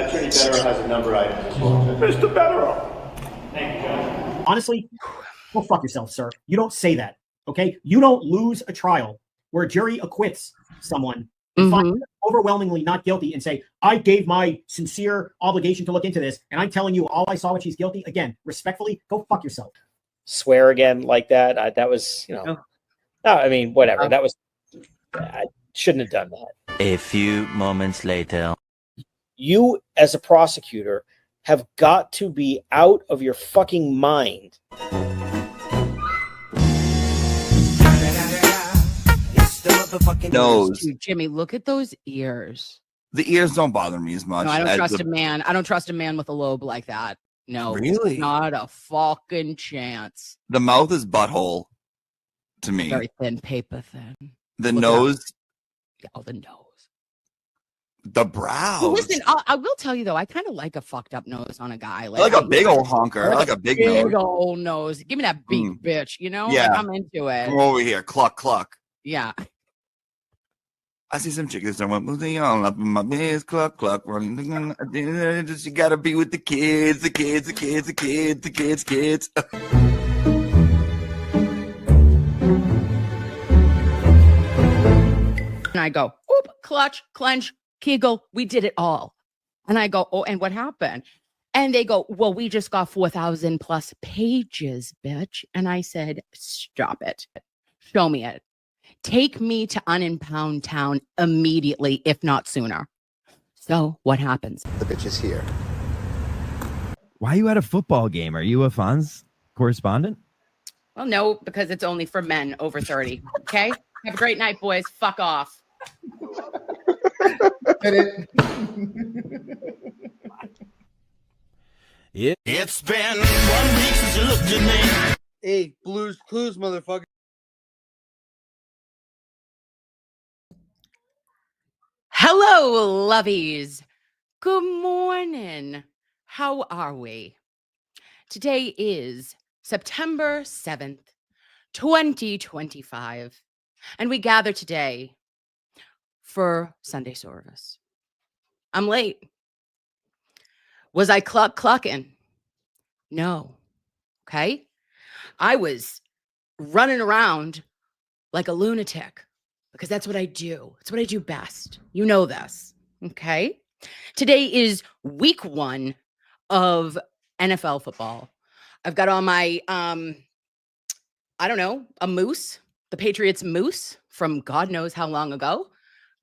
Attorney Better has a number item as well. Mr. Better. Thank you, Judge. Honestly, go fuck yourself, sir. You don't say that, okay? You don't lose a trial where a jury acquits someone and finds them overwhelmingly not guilty and say, I gave my sincere obligation to look into this, and I'm telling you all I saw when she's guilty. Again, respectfully, go fuck yourself. Swear again like that. That was, no, I mean, whatever. That was, I shouldn't have done that. A few moments later. You, as a prosecutor, have got to be out of your fucking mind. Nose. Dude, Jimmy, look at those ears. The ears don't bother me as much. No, I don't trust a man. I don't trust a man with a lobe like that. No, really, not a fucking chance. The mouth is butthole to me. Very thin, paper thin. The nose. Oh, the nose. The brows. Well, listen, I will tell you though, I kind of like a fucked up nose on a guy. Like a big old honker. I like a big nose. Old nose. Give me that big bitch. You know, yeah. Like, I'm into it. Come over here, cluck cluck. Yeah. I see some chickens that went moving on up in my biz, cluck cluck, running. You gotta be with the kids, the kids, the kids, the kids, the kids, kids. And I go, oop, clutch, clench, kegel. We did it all. And I go, oh, and what happened? And they go, well, we just got 4,000 plus pages, bitch. And I said, stop it. Show me it. Take me to Unimpound Town immediately, if not sooner. So what happens? The bitch is here. Why are you at a football game? Are you a Fonz correspondent? Well, no, because it's only for men over 30. Okay? Have a great night, boys. Fuck off. It's been 1 week since you looked at me. Hey, Blues Clues, motherfucker. Hello, lovies. Good morning. How are we? Today is September 7th, 2025, and we gather today for Sunday service. I'm late. Was I clucking? No. Okay. I was running around like a lunatic. Because that's what I do. It's what I do best. You know this. Okay. Today is week 1 of NFL football. I've got on my, I don't know, a moose, the Patriots moose from God knows how long ago.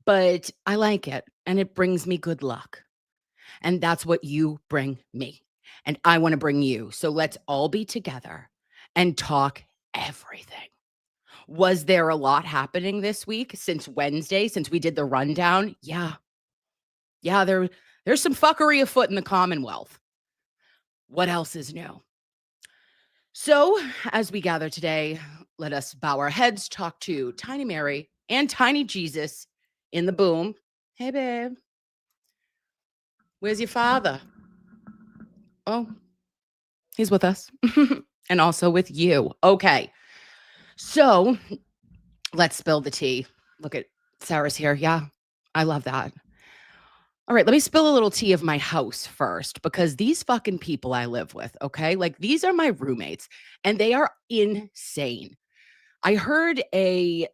But I like it. And it brings me good luck. And that's what you bring me. And I want to bring you. So let's all be together and talk everything. Was there a lot happening this week since Wednesday, since we did the rundown? Yeah. Yeah, there's some fuckery afoot in the Commonwealth. What else is new? So, as we gather today, let us bow our heads, talk to Tiny Mary and Tiny Jesus in the boom. Hey, babe. Where's your father? Oh, he's with us. And also with you. Okay. So let's spill the tea. Look at Sarah's here. Yeah, I love that. All right, let me spill a little tea of my house first, because these fucking people I live with, okay? Like, these are my roommates and they are insane. I heard a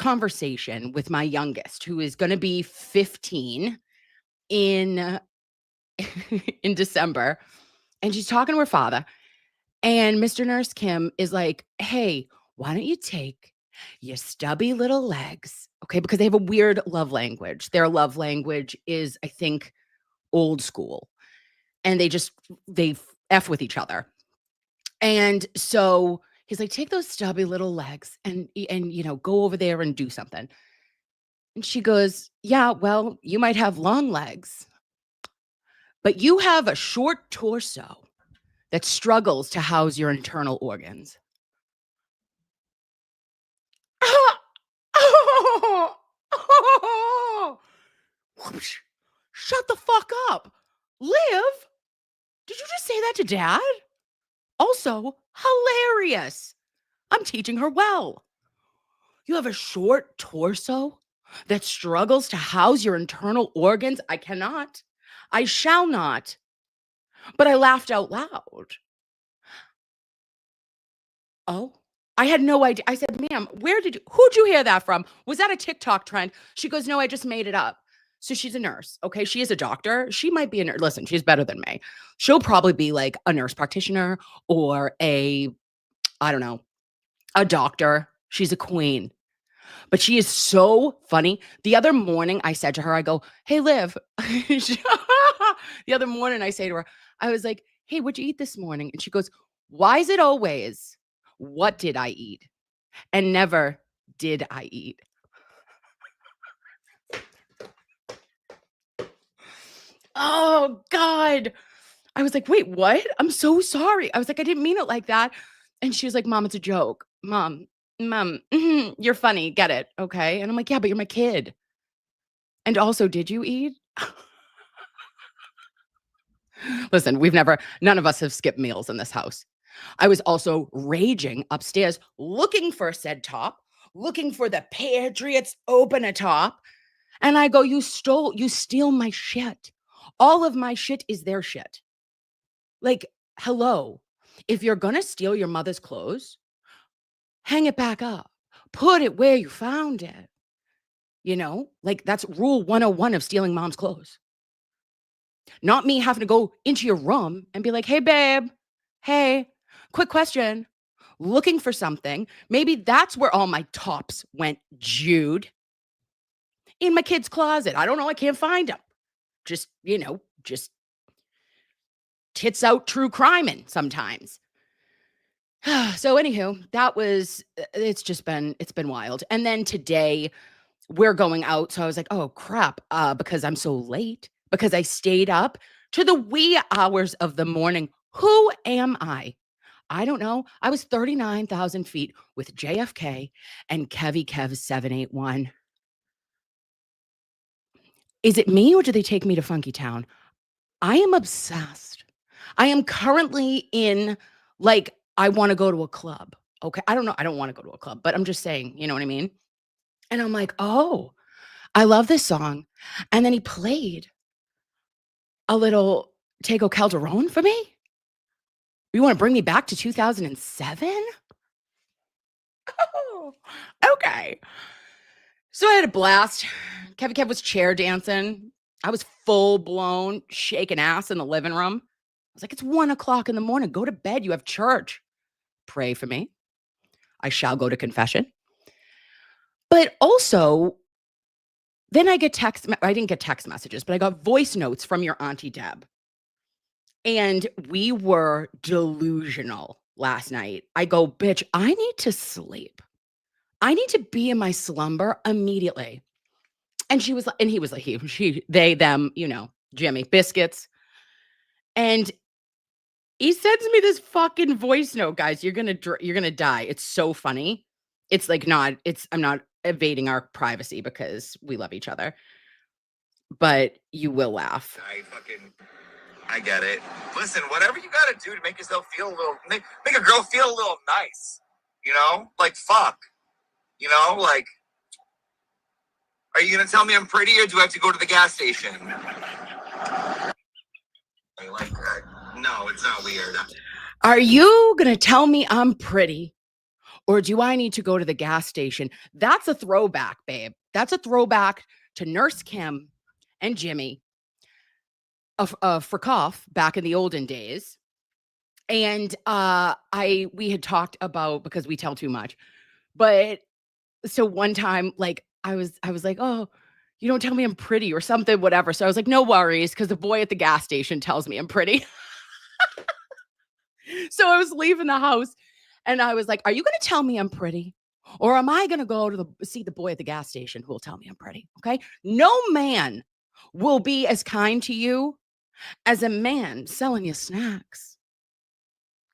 conversation with my youngest, who is going to be 15 in December. And she's talking to her father. And Mr. Nurse Kim is like, hey, why don't you take your stubby little legs, okay? Because they have a weird love language. Their love language is, I think, old school. And they F with each other. And so he's like, take those stubby little legs and go over there and do something. And she goes, yeah, well, you might have long legs, but you have a short torso that struggles to house your internal organs. Shut the fuck up. Liv, did you just say that to Dad? Also, hilarious. I'm teaching her well. You have a short torso that struggles to house your internal organs? I cannot. I shall not. But I laughed out loud. Oh, I had no idea. I said, ma'am, who'd you hear that from? Was that a TikTok trend? She goes, no, I just made it up. So she's a nurse. Okay. She is a doctor. She might be a nurse. Listen, she's better than me. She'll probably be like a nurse practitioner or I don't know, a doctor. She's a queen. But she is so funny. The other morning I said to her, I go, hey, Liv. The other morning I say to her, I was like, hey, what'd you eat this morning? And she goes, why is it always, what did I eat? And never did I eat. Oh, God. I was like, wait, what? I'm so sorry. I was like, I didn't mean it like that. And she was like, Mom, it's a joke. Mom, you're funny. Get it. Okay. And I'm like, yeah, but you're my kid. And also, did you eat? Listen, none of us have skipped meals in this house. I was also raging upstairs, looking for said top, looking for the Patriots open a top. And I go, you steal my shit. All of my shit is their shit. Like, hello, if you're going to steal your mother's clothes, hang it back up, put it where you found it. You know, like that's rule 101 of stealing mom's clothes. Not me having to go into your room and be like, hey, babe, hey, quick question. Looking for something. Maybe that's where all my tops went, Jude. In my kid's closet. I don't know. I can't find them. Just tits out true criming sometimes. So anywho, it's been wild. And then today we're going out. So I was like, oh crap, because I'm so late, because I stayed up to the wee hours of the morning. Who am I? I don't know. I was 39,000 feet with JFK and Kevy Kev 781. Is it me or do they take me to Funky Town? I am obsessed. I am currently in, like, I want to go to a club. Okay. I don't know. I don't want to go to a club, but I'm just saying, you know what I mean? And I'm like, oh, I love this song. And then he played a little Tego Calderon for me. You want to bring me back to 2007? Oh, okay. So I had a blast. Kevin Kev was chair dancing. I was full blown shaking ass in the living room. I was like, it's 1 o'clock in the morning. Go to bed. You have church. Pray for me. I shall go to confession. But also, then I didn't get text messages, but I got voice notes from your Auntie Deb. And we were delusional last night. I go, bitch, I need to sleep. I need to be in my slumber immediately. And he was like, they, them, Jimmy, biscuits. And he sends me this fucking voice note, guys. You're going to die. It's so funny. It's like I'm not evading our privacy because we love each other, but you will laugh. I get it. Listen, whatever you gotta do to make yourself feel a little, make a girl feel a little nice, like fuck, like, are you gonna tell me I'm pretty or do I have to go to the gas station? Like, no, it's not weird. Are you gonna tell me I'm pretty or do I need to go to the gas station? That's a throwback, babe. That's a throwback to Nurse Kim and Jimmy for cough back in the olden days. And we had talked about, because we tell too much, but so one time, like I was like, oh, you don't tell me I'm pretty or something, whatever. So I was like, no worries, because the boy at the gas station tells me I'm pretty. So I was leaving the house and I was like, are you going to tell me I'm pretty? Or am I going to go to see the boy at the gas station who will tell me I'm pretty? Okay. No man will be as kind to you as a man selling you snacks.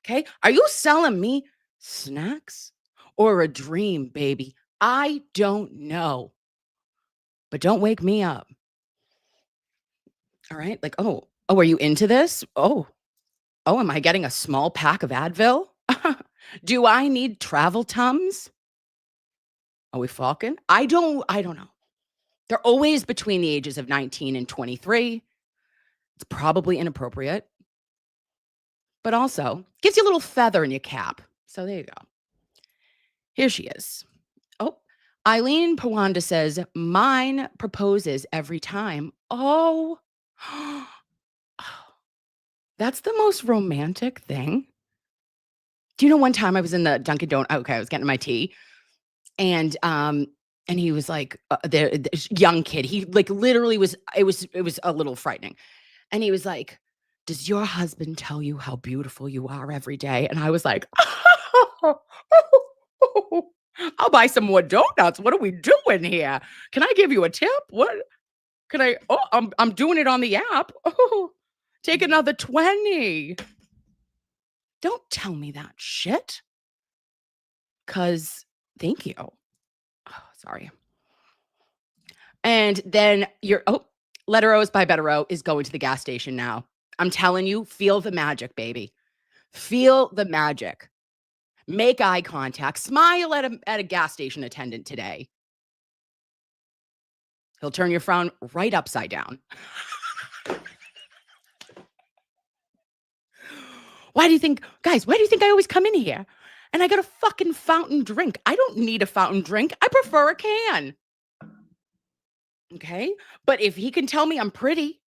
Okay. Are you selling me snacks or a dream, baby? I don't know, but don't wake me up. All right. Like, oh, are you into this? Oh, am I getting a small pack of Advil? Do I need travel Tums? Are we fucking? I don't know. They're always between the ages of 19 and 23. It's probably inappropriate, but also gives you a little feather in your cap. So there you go. Here she is. Oh, Eileen Pawanda says, mine proposes every time. Oh, that's the most romantic thing. Do you know one time I was in the Dunkin' Donuts? Okay, I was getting my tea, and he was like, this young kid. He like literally was. It was a little frightening, and he was like, "Does your husband tell you how beautiful you are every day?" And I was like, "I'll buy some more donuts. What are we doing here? Can I give you a tip? What can I? Oh, I'm doing it on the app. Oh, take another 20. Don't tell me that shit. 'Cause thank you. Oh, sorry. And then Letter O's by Better O is going to the gas station now. I'm telling you, feel the magic, baby. Feel the magic. Make eye contact. Smile at a gas station attendant today. He'll turn your frown right upside down. Why do you think I always come in here? And I got a fucking fountain drink. I don't need a fountain drink. I prefer a can. Okay? But if he can tell me I'm pretty,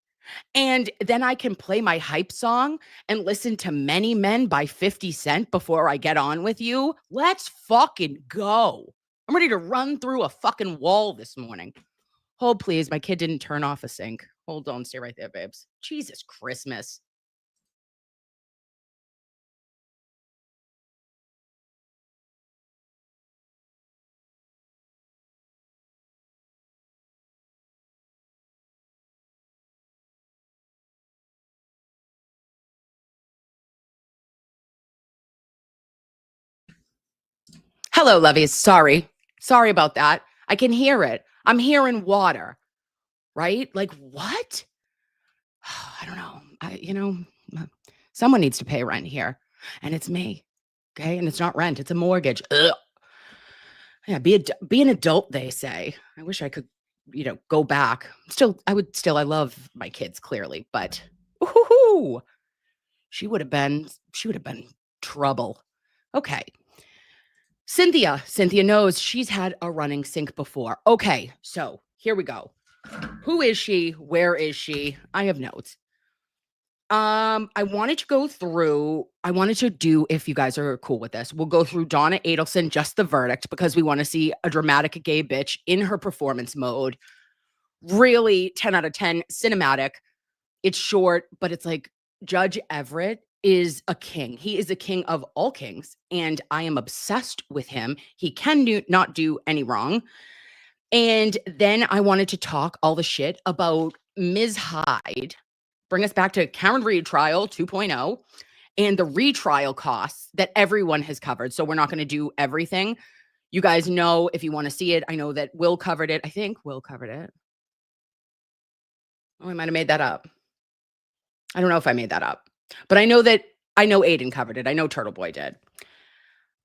and then I can play my hype song and listen to Many Men by 50 Cent before I get on with you, let's fucking go. I'm ready to run through a fucking wall this morning. Hold, please. My kid didn't turn off a sink. Hold on. Stay right there, babes. Jesus Christmas. Hello, lovies. Sorry about that. I can hear it. I'm hearing water, right? Like what? I don't know. Someone needs to pay rent here, and it's me. Okay, and it's not rent; it's a mortgage. Ugh. Yeah, be an adult. They say. I wish I could, go back. I love my kids clearly, but ooh, she would have been trouble. Okay. Cynthia knows she's had a running sink before. Okay, so here we go. Who is she? Where is she? I have notes. I wanted to do, if you guys are cool with this, we'll go through Donna Adelson, Just the Verdict, because we want to see a dramatic gay bitch in her performance mode. Really 10 out of 10, cinematic. It's short, but it's like Judge Everett is a king. He is a king of all kings, and I am obsessed with him. He can not do any wrong. And then I wanted to talk all the shit about Ms. Hyde, bring us back to Karen Reed trial 2.0 and the retrial costs that everyone has covered. So we're not going to do everything. You guys know if you want to see it. I know that Will covered it. I think Will covered it. Oh, I might have made that up. I don't know if I made that up. But I know Aiden covered it. I know Turtle Boy did.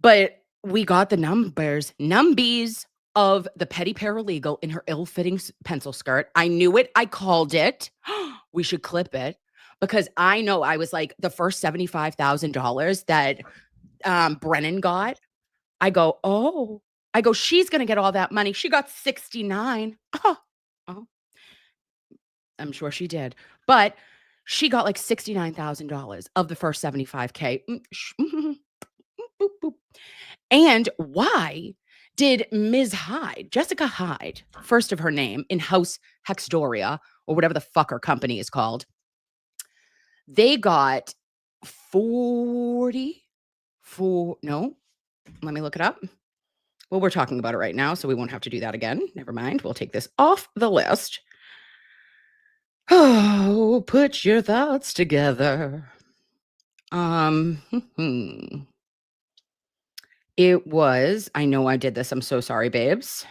But we got the numbies of the petty paralegal in her ill-fitting pencil skirt. I knew it. I called it. We should clip it because I know I was like the first $75,000 that Brennan got. I go, she's going to get all that money. She got 69. Oh, I'm sure she did. But she got like $69,000 of the first 75K. And why did Ms. Hyde, Jessica Hyde, first of her name in House Hexdoria, or whatever the fuck her company is called, they got 44, no, let me look it up. Well, we're talking about it right now, so we won't have to do that again. Never mind. We'll take this off the list. Oh, put your thoughts together. It was, I know I did this. I'm so sorry, babes.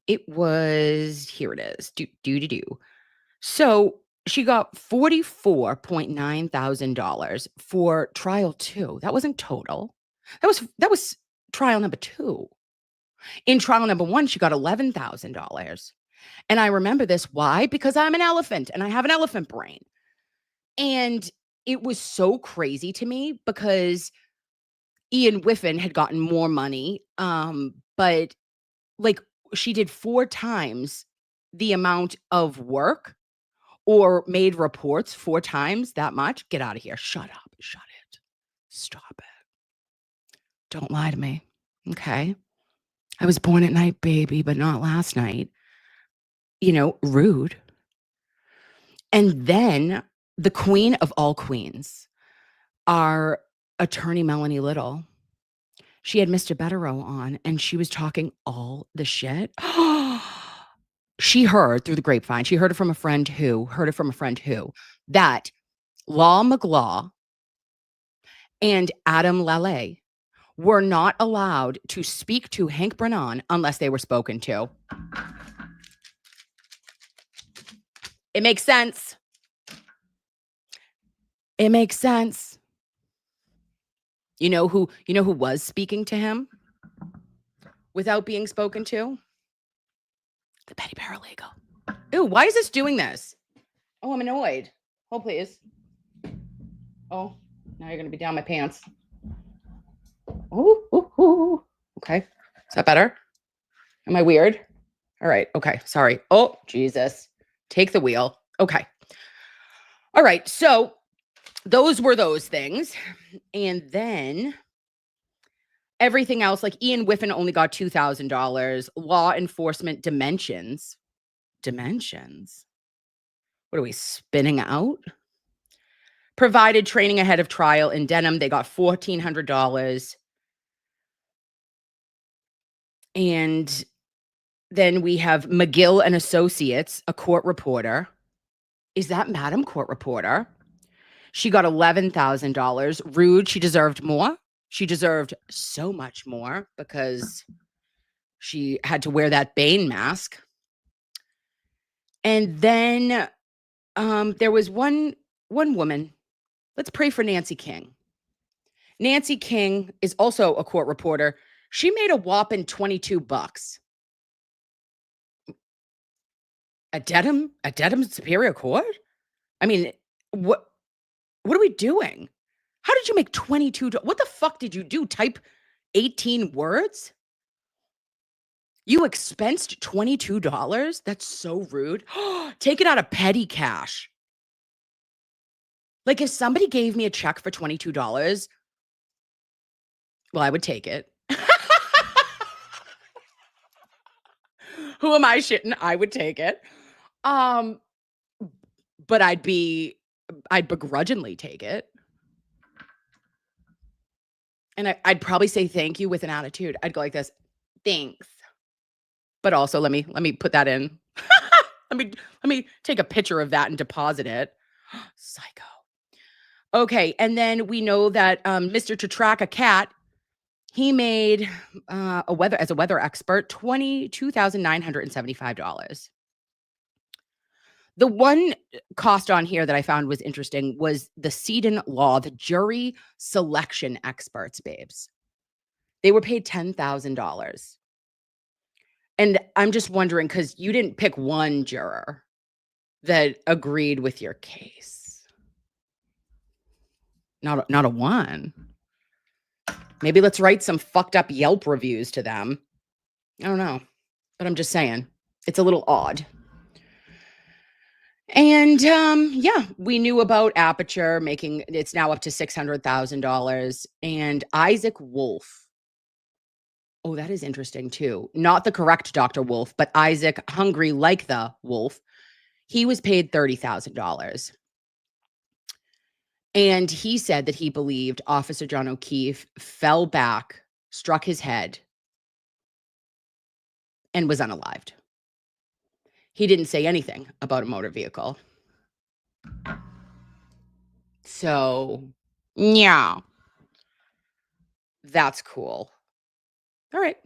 It was, here it is. Do. So she got $44.9 thousand for trial 2. That wasn't total. That was trial number 2. In trial number 1, she got $11,000. And I remember this. Why? Because I'm an elephant and I have an elephant brain. And it was so crazy to me because Ian Whiffen had gotten more money. But like she did 4 times the amount of work or made reports 4 times that much. Get out of here. Shut up. Shut it. Stop it. Don't lie to me. Okay. I was born at night, baby, but not last night. Rude. And then the queen of all queens, our attorney, Melanie Little, she had Mr. Betterow on and she was talking all the shit. She heard through the grapevine, she heard it from a friend who, that Law McLaw and Adam Lale were not allowed to speak to Hank Brennan unless they were spoken to. It makes sense. It makes sense. You know who was speaking to him without being spoken to? The petty paralegal. Ew, why is this doing this? Oh, I'm annoyed. Hold, please. Oh, now you're going to be down my pants. Ooh. Okay. Is that better? Am I weird? All right. Okay. Sorry. Oh, Jesus. Take the wheel. Okay. All right. So those were those things. And then everything else, like Ian Whiffen only got $2,000. Law enforcement dimensions. What are we spinning out? Provided training ahead of trial in Denham. They got $1,400. And then we have McGill and Associates, a court reporter. Is that Madam Court Reporter? She got $11,000. Rude. She deserved more. She deserved so much more because she had to wear that Bane mask. And then there was one woman. Let's pray for Nancy King. Nancy King is also a court reporter. She made a whopping $22. At Dedham Superior Court? I mean, what are we doing? How did you make $22? What the fuck did you do? Type 18 words? You expensed $22? That's so rude. Take it out of petty cash. Like if somebody gave me a check for $22, well, I would take it. Who am I shitting? I would take it. But I'd begrudgingly take it. And I'd probably say thank you with an attitude. I'd go like this, thanks. But also let me put that in. let me take a picture of that and deposit it. Psycho. Okay, and then we know that Mr. To Track a Cat, he made a weather expert $22,975. The one cost on here that I found was interesting was the Seton Law, the jury selection experts, babes. They were paid $10,000. And I'm just wondering, because you didn't pick one juror that agreed with your case. Not a one. Maybe let's write some fucked up Yelp reviews to them. I don't know. But I'm just saying, it's a little odd. And yeah, we knew about Aperture making, it's now up to $600,000. And Isaac Wolf. Oh, that is interesting too. Not the correct Dr. Wolf, but Isaac, hungry like the wolf. He was paid $30,000. And he said that he believed Officer John O'Keefe fell back, struck his head, and was unalived. He didn't say anything about a motor vehicle. So, yeah. That's cool. All right.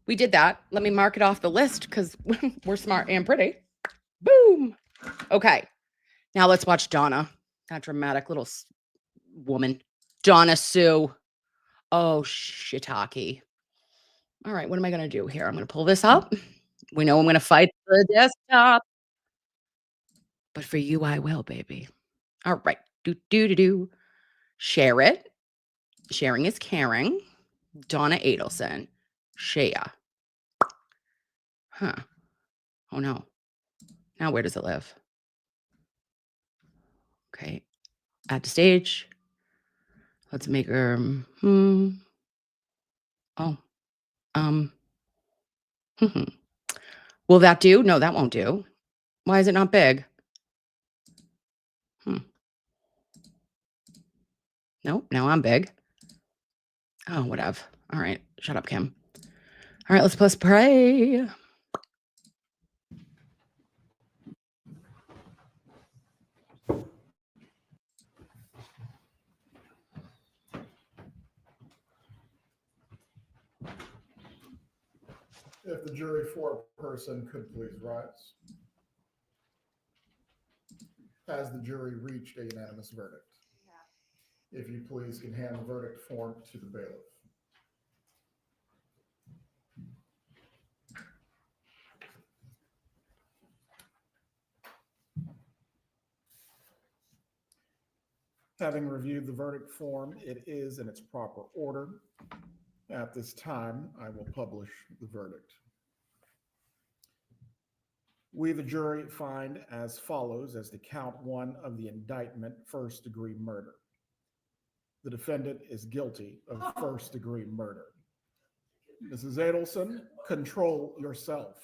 We did that. Let me mark it off the list because we're smart and pretty. Boom. Okay. Now let's watch Donna. That dramatic little woman. Donna Sue. Oh, shiitake. All right. What am I going to do here? I'm going to pull this up. We know I'm going to fight the desktop. But for you, I will, baby. All right. Do. Share it. Sharing is caring. Donna Adelson. Shea. Huh. Oh, no. Now, where does it live? Okay. Add to stage. Let's make her. Oh. Will that do? No, that won't do. Why is it not big? Nope. Now I'm big. Oh, whatever. All right. Shut up, Kim. All right. Let's pray. If the jury foreperson could please rise. Has the jury reached a unanimous verdict? If you please can hand the verdict form to the bailiff. Having reviewed the verdict form, it is in its proper order. At this time, I will publish the verdict. We, the jury, find as follows as to count 1 of the indictment, first-degree murder. The defendant is guilty of first-degree murder. Mrs. Adelson, control yourself.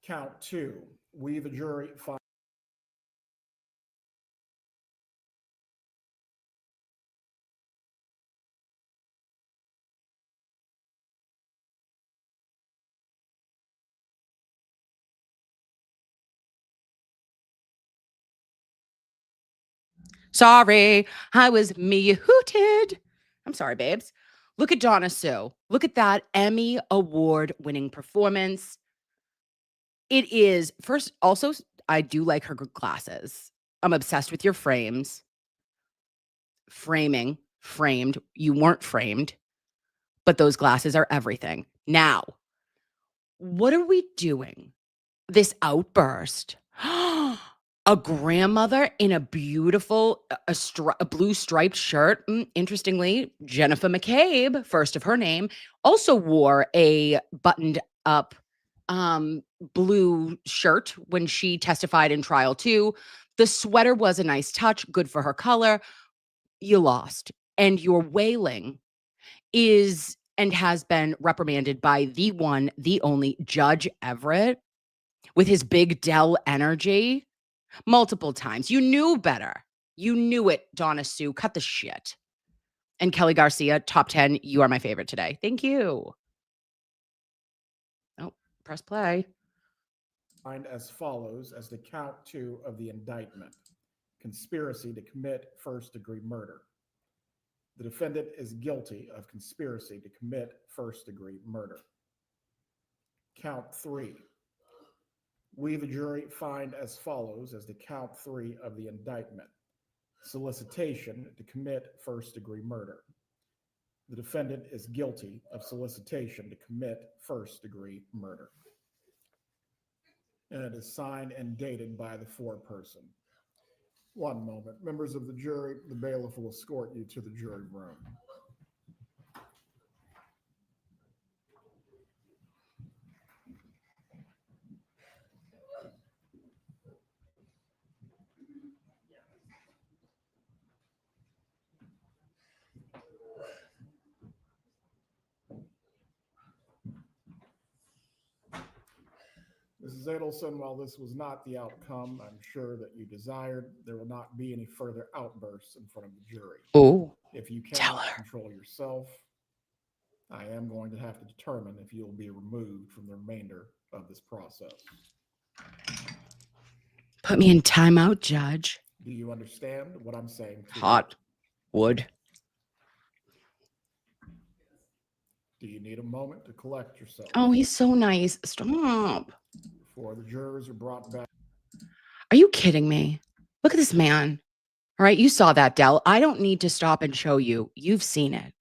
Count 2. We, the jury, find. Sorry, I was me-hooted. I'm sorry, babes. Look at Donna Sue. Look at that Emmy Award-winning performance. It is, first, also, I do like her glasses. I'm obsessed with your frames. Framed. You weren't framed, but those glasses are everything. Now, what are we doing? This outburst. A grandmother in a beautiful, a blue striped shirt. Interestingly, Jennifer McCabe, first of her name, also wore a buttoned up blue shirt when she testified in trial too. The sweater was a nice touch, good for her color. You lost. And your wailing is and has been reprimanded by the one, the only Judge Everett with his big Dell energy. Multiple times. You knew better. You knew it, Donna Sue. Cut the shit. And Kelly Garcia, top 10. You are my favorite today. Thank you. Oh, press play. Find as follows as the count 2 of the indictment. Conspiracy to commit first-degree murder. The defendant is guilty of conspiracy to commit first-degree murder. Count 3. We, the jury, find as follows as the count 3 of the indictment. Solicitation to commit first-degree murder. The defendant is guilty of solicitation to commit first-degree murder. And it is signed and dated by the foreperson. One moment. Members of the jury, the bailiff will escort you to the jury room. Mrs. Adelson, while this was not the outcome I'm sure that you desired, there will not be any further outbursts in front of the jury. Oh, if you cannot control yourself, I am going to have to determine if you will be removed from the remainder of this process. Put me in timeout, Judge. Do you understand what I'm saying to Hot wood. Do you need a moment to collect yourself? Oh, he's so nice. Stop. Before the jurors are brought back. Are you kidding me? Look at this man. All right, you saw that, Dell. I don't need to stop and show you. You've seen it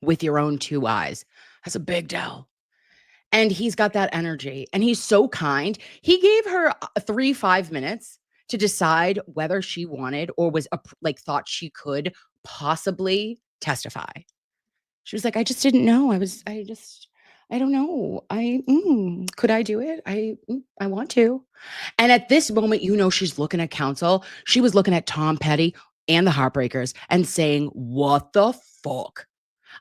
with your own 2 eyes. That's a big Dell. And he's got that energy and he's so kind. He gave her 5 minutes to decide whether she wanted or was like thought she could possibly testify. She was like, I just didn't know. I don't know. Could I do it? I want to. And at this moment, she's looking at counsel. She was looking at Tom Petty and the Heartbreakers and saying, what the fuck?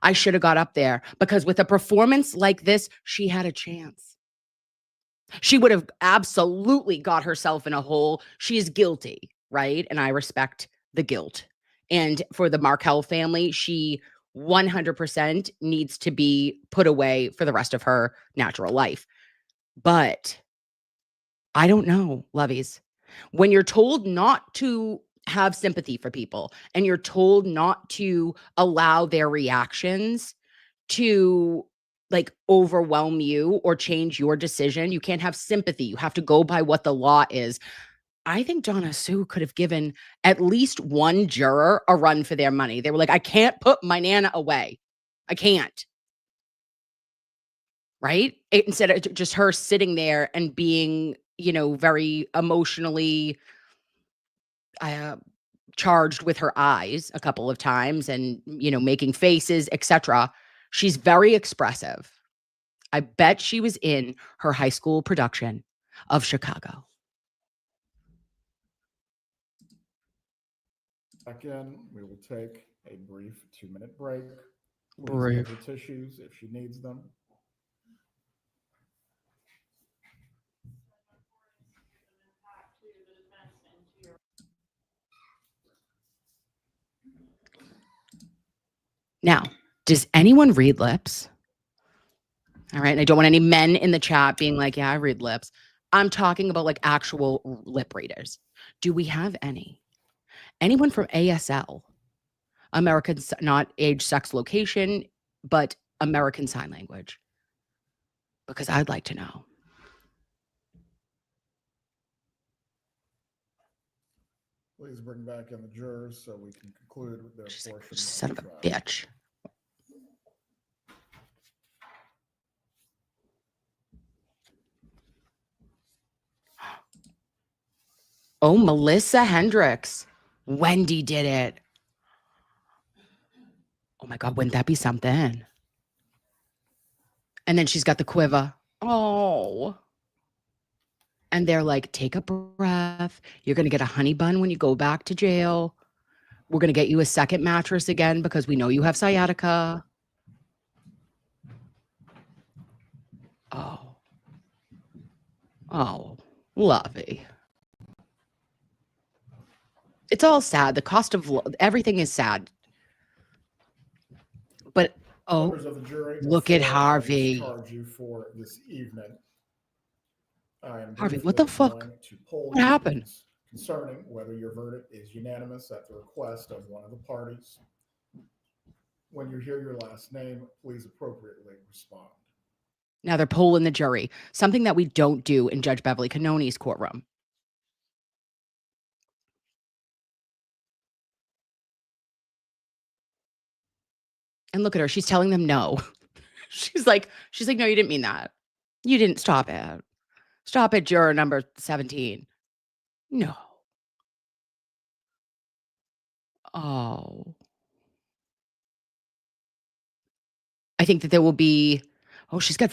I should have got up there, because with a performance like this, she had a chance. She would have absolutely got herself in a hole. She is guilty, right? And I respect the guilt. And for the Markel family, she 100% needs to be put away for the rest of her natural life. But I don't know, lovies. When you're told not to have sympathy for people and you're told not to allow their reactions to like overwhelm you or change your decision, you can't have sympathy. You have to go by what the law is. I think Donna Sue could have given at least one juror a run for their money. They were like, I can't put my Nana away. I can't. Right? Instead of just her sitting there and being, very emotionally charged with her eyes a couple of times and, making faces, etc. She's very expressive. I bet she was in her high school production of Chicago. Back in, we will take a brief 2-minute break. Please Brief. give her tissues if she needs them. Now, does anyone read lips? All right. And I don't want any men in the chat being like, yeah, I read lips. I'm talking about like actual lip readers. Do we have any? Anyone from ASL? American, not age, sex, location, but American Sign Language? Because I'd like to know. Please bring back in the jurors so we can conclude with their portion. Son of a trial. bitch. Oh, Melissa Hendricks. Wendy did it. Oh my God, wouldn't that be something? And then she's got the quiver. Oh. And they're like, take a breath. You're going to get a honey bun when you go back to jail. We're going to get you a second mattress again because we know you have sciatica. Oh. Oh, lovey. It's all sad. The cost of everything is sad. But, Members of the jury, look at before I Harvey. discharge you for this evening, I am Harvey, what the briefly fuck? going to poll What you happened? concerning whether your verdict is unanimous at the request of one of the parties. When you hear your last name, please appropriately respond. Now they're polling the jury, something that we don't do in Judge Beverly Cannoni's courtroom. And look at her. She's telling them no. She's like, no, you didn't mean that. You didn't. Stop it. Stop it, juror number 17. No. Oh. I think that there will be, she's got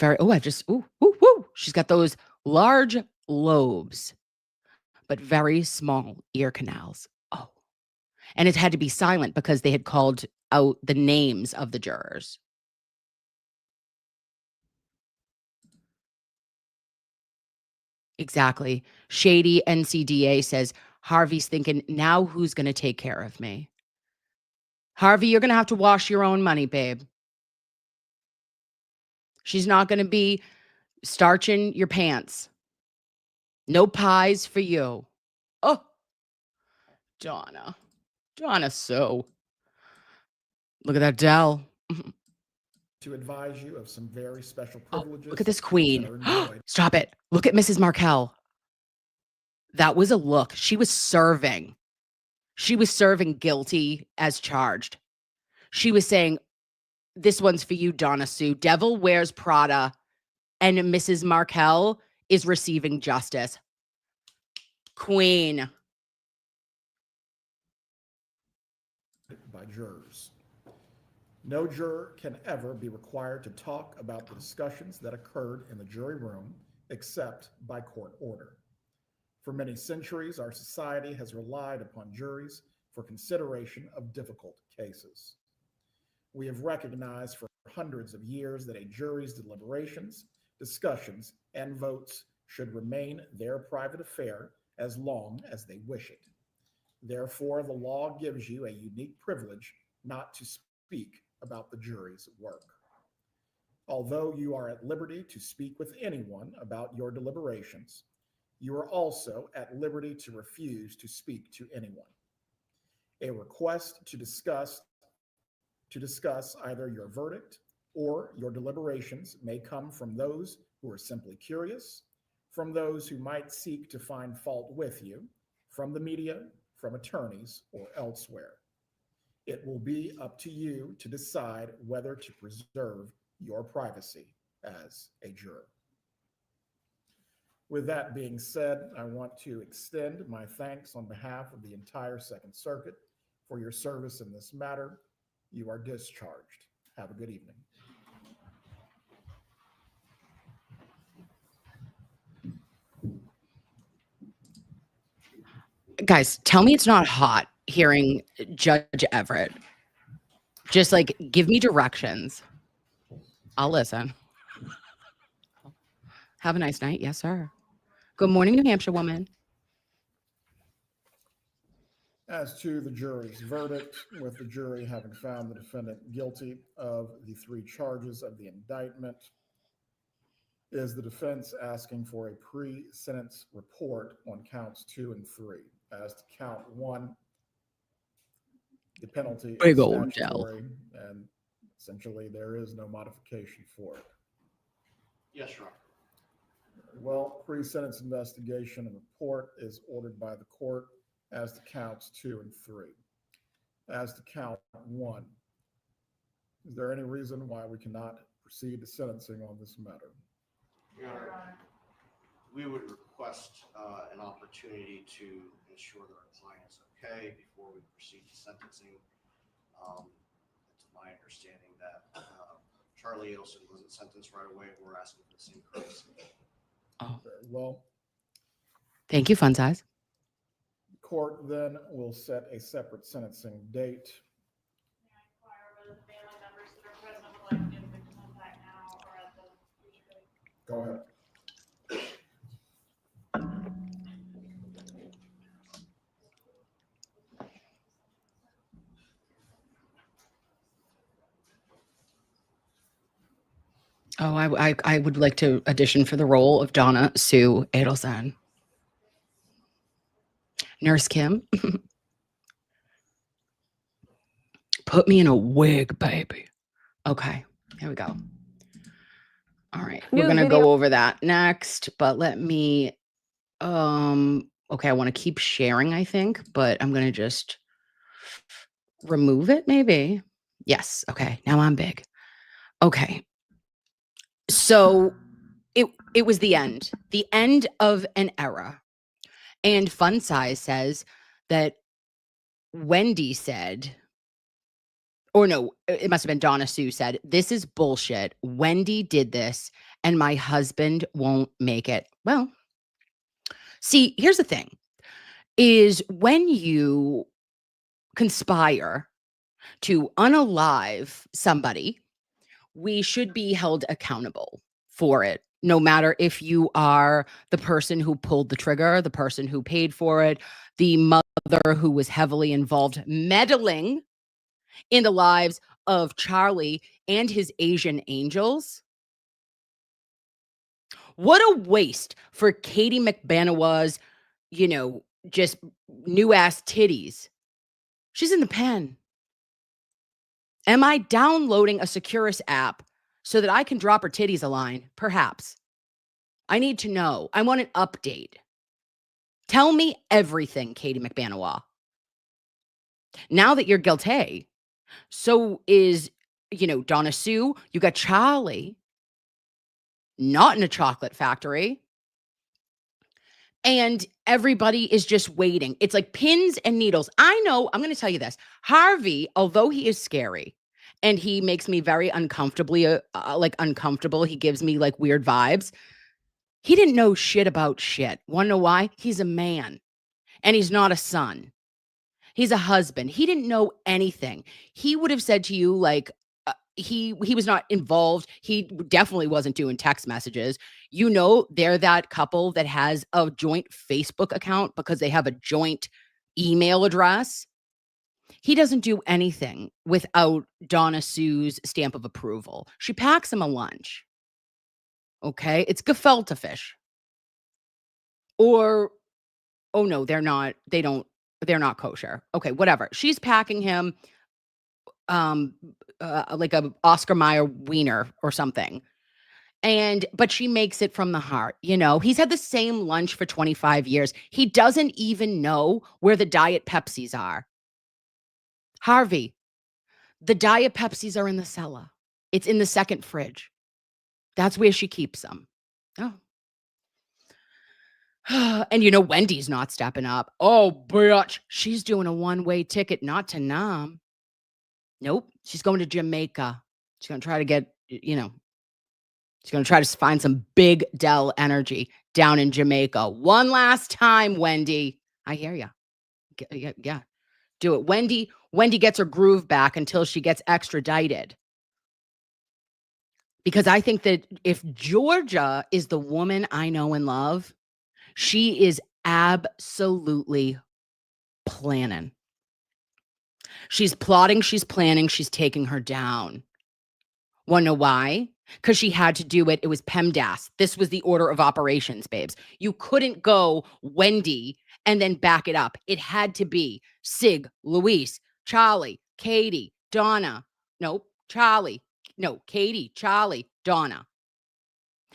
she's got those large lobes, but very small ear canals. Oh. And it had to be silent because they had called out the names of the jurors. Exactly. Shady NCDA says, Harvey's thinking, now who's going to take care of me? Harvey, you're going to have to wash your own money, babe. She's not going to be starching your pants. No pies for you. Oh, Donna Sue. Look at that Dell. To advise you of some very special privileges. Look at this queen. that are enjoyed. Stop it. Look at Mrs. Markel. That was a look. She was serving guilty as charged. She was saying, this one's for you, Donna Sue. Devil Wears Prada and Mrs. Markel is receiving justice. Queen. By jurors. No juror can ever be required to talk about the discussions that occurred in the jury room except by court order. For many centuries, our society has relied upon juries for consideration of difficult cases. We have recognized for hundreds of years that a jury's deliberations, discussions, and votes should remain their private affair as long as they wish it. Therefore, the law gives you a unique privilege not to speak about the jury's work. Although you are at liberty to speak with anyone about your deliberations, you are also at liberty to refuse to speak to anyone. A request to discuss either your verdict or your deliberations may come from those who are simply curious, from those who might seek to find fault with you, from the media, from attorneys, or elsewhere. It will be up to you to decide whether to preserve your privacy as a juror. With that being said, I want to extend my thanks on behalf of the entire Second Circuit for your service in this matter. You are discharged. Have a good evening. Guys, tell me it's not hot hearing Judge Everett. Just like give me directions. I'll listen. Have a nice night. Yes, sir. Good morning, New Hampshire woman. As to the jury's verdict, with the jury having found the defendant guilty of the 3 charges of the indictment, is the defense asking for a pre-sentence report on counts 2 and 3. As to count 1, the penalty Big is old statutory, and essentially there is no modification for it. Yes, Your Honor. Well, pre-sentence investigation and report is ordered by the court as to counts 2 and 3. As to count 1, is there any reason why we cannot proceed to sentencing on this matter? Your Honor, we would request an opportunity to ensure that our client is okay before we proceed to sentencing. It's my understanding that Charlie Adelson wasn't sentenced right away. We're asking for the same courtesy. Oh, Very well. thank you, fun size. The court then will set a separate sentencing date. May I inquire whether the family members that are present would like to get a victim impact now or at the future date? Go ahead. Oh, I would like to audition for the role of Donna Sue Adelson. Nurse Kim. Put me in a wig, baby. Okay, here we go. All right, we're gonna go over that next, but let me okay, I want to keep sharing, I think, but I'm gonna just remove it, maybe. Yes, okay, now I'm big. Okay. So it was the end of an era. And Fun Size says that Wendy said, or no, it must have been Donna Sue said, this is bullshit. Wendy did this and my husband won't make it. Well, see, here's the thing is when you conspire to unalive somebody, we should be held accountable for it, no matter if you are the person who pulled the trigger, the person who paid for it, the mother who was heavily involved, meddling in the lives of Charlie and his Asian angels. What a waste for Katie McBanawa's, just new ass titties. She's in the pen. Am I downloading a Securus app so that I can drop her titties a line? Perhaps. I need to know. I want an update. Tell me everything, Katie McBanawa. Now that you're guilty, so is, Donna Sue. You got Charlie. not in a chocolate factory. And everybody is just waiting. It's like pins and needles. I know, I'm going to tell you this. Harvey, although he is scary and he makes me very uncomfortable, he gives me like weird vibes. He didn't know shit about shit. Want to know why? He's a man and he's not a son. He's a husband. He didn't know anything. He would have said to you, like, he was not involved. He definitely wasn't doing text messages. You know, they're that couple that has a joint Facebook account because they have a joint email address. He doesn't do anything without Donna Sue's stamp of approval. She packs him a lunch. Okay? It's gefilte fish. Or, oh no, they're not kosher. Okay, whatever. She's packing him like a Oscar Mayer wiener or something. But she makes it from the heart. You know, he's had the same lunch for 25 years. He doesn't even know where the Diet Pepsis are. Harvey, the Diet Pepsis are in the cellar. It's in the second fridge. That's where she keeps them. Oh. And you know, Wendy's not stepping up. Oh, bitch. She's doing a one-way ticket, not to Nam. Nope. She's going to Jamaica. She's going to try to get, she's going to try to find some big Dell energy down in Jamaica. One last time, Wendy. I hear you. Yeah. Do it. Wendy gets her groove back until she gets extradited. Because I think that if Georgia is the woman I know and love, she is absolutely planning. She's plotting, she's planning, she's taking her down. Want to know why? Because she had to do it. It was PEMDAS. This was the order of operations, babes. You couldn't go Wendy and then back it up. It had to be Sig, Luis, Charlie, Katie, Donna. Nope, Charlie. No, Katie, Charlie, Donna.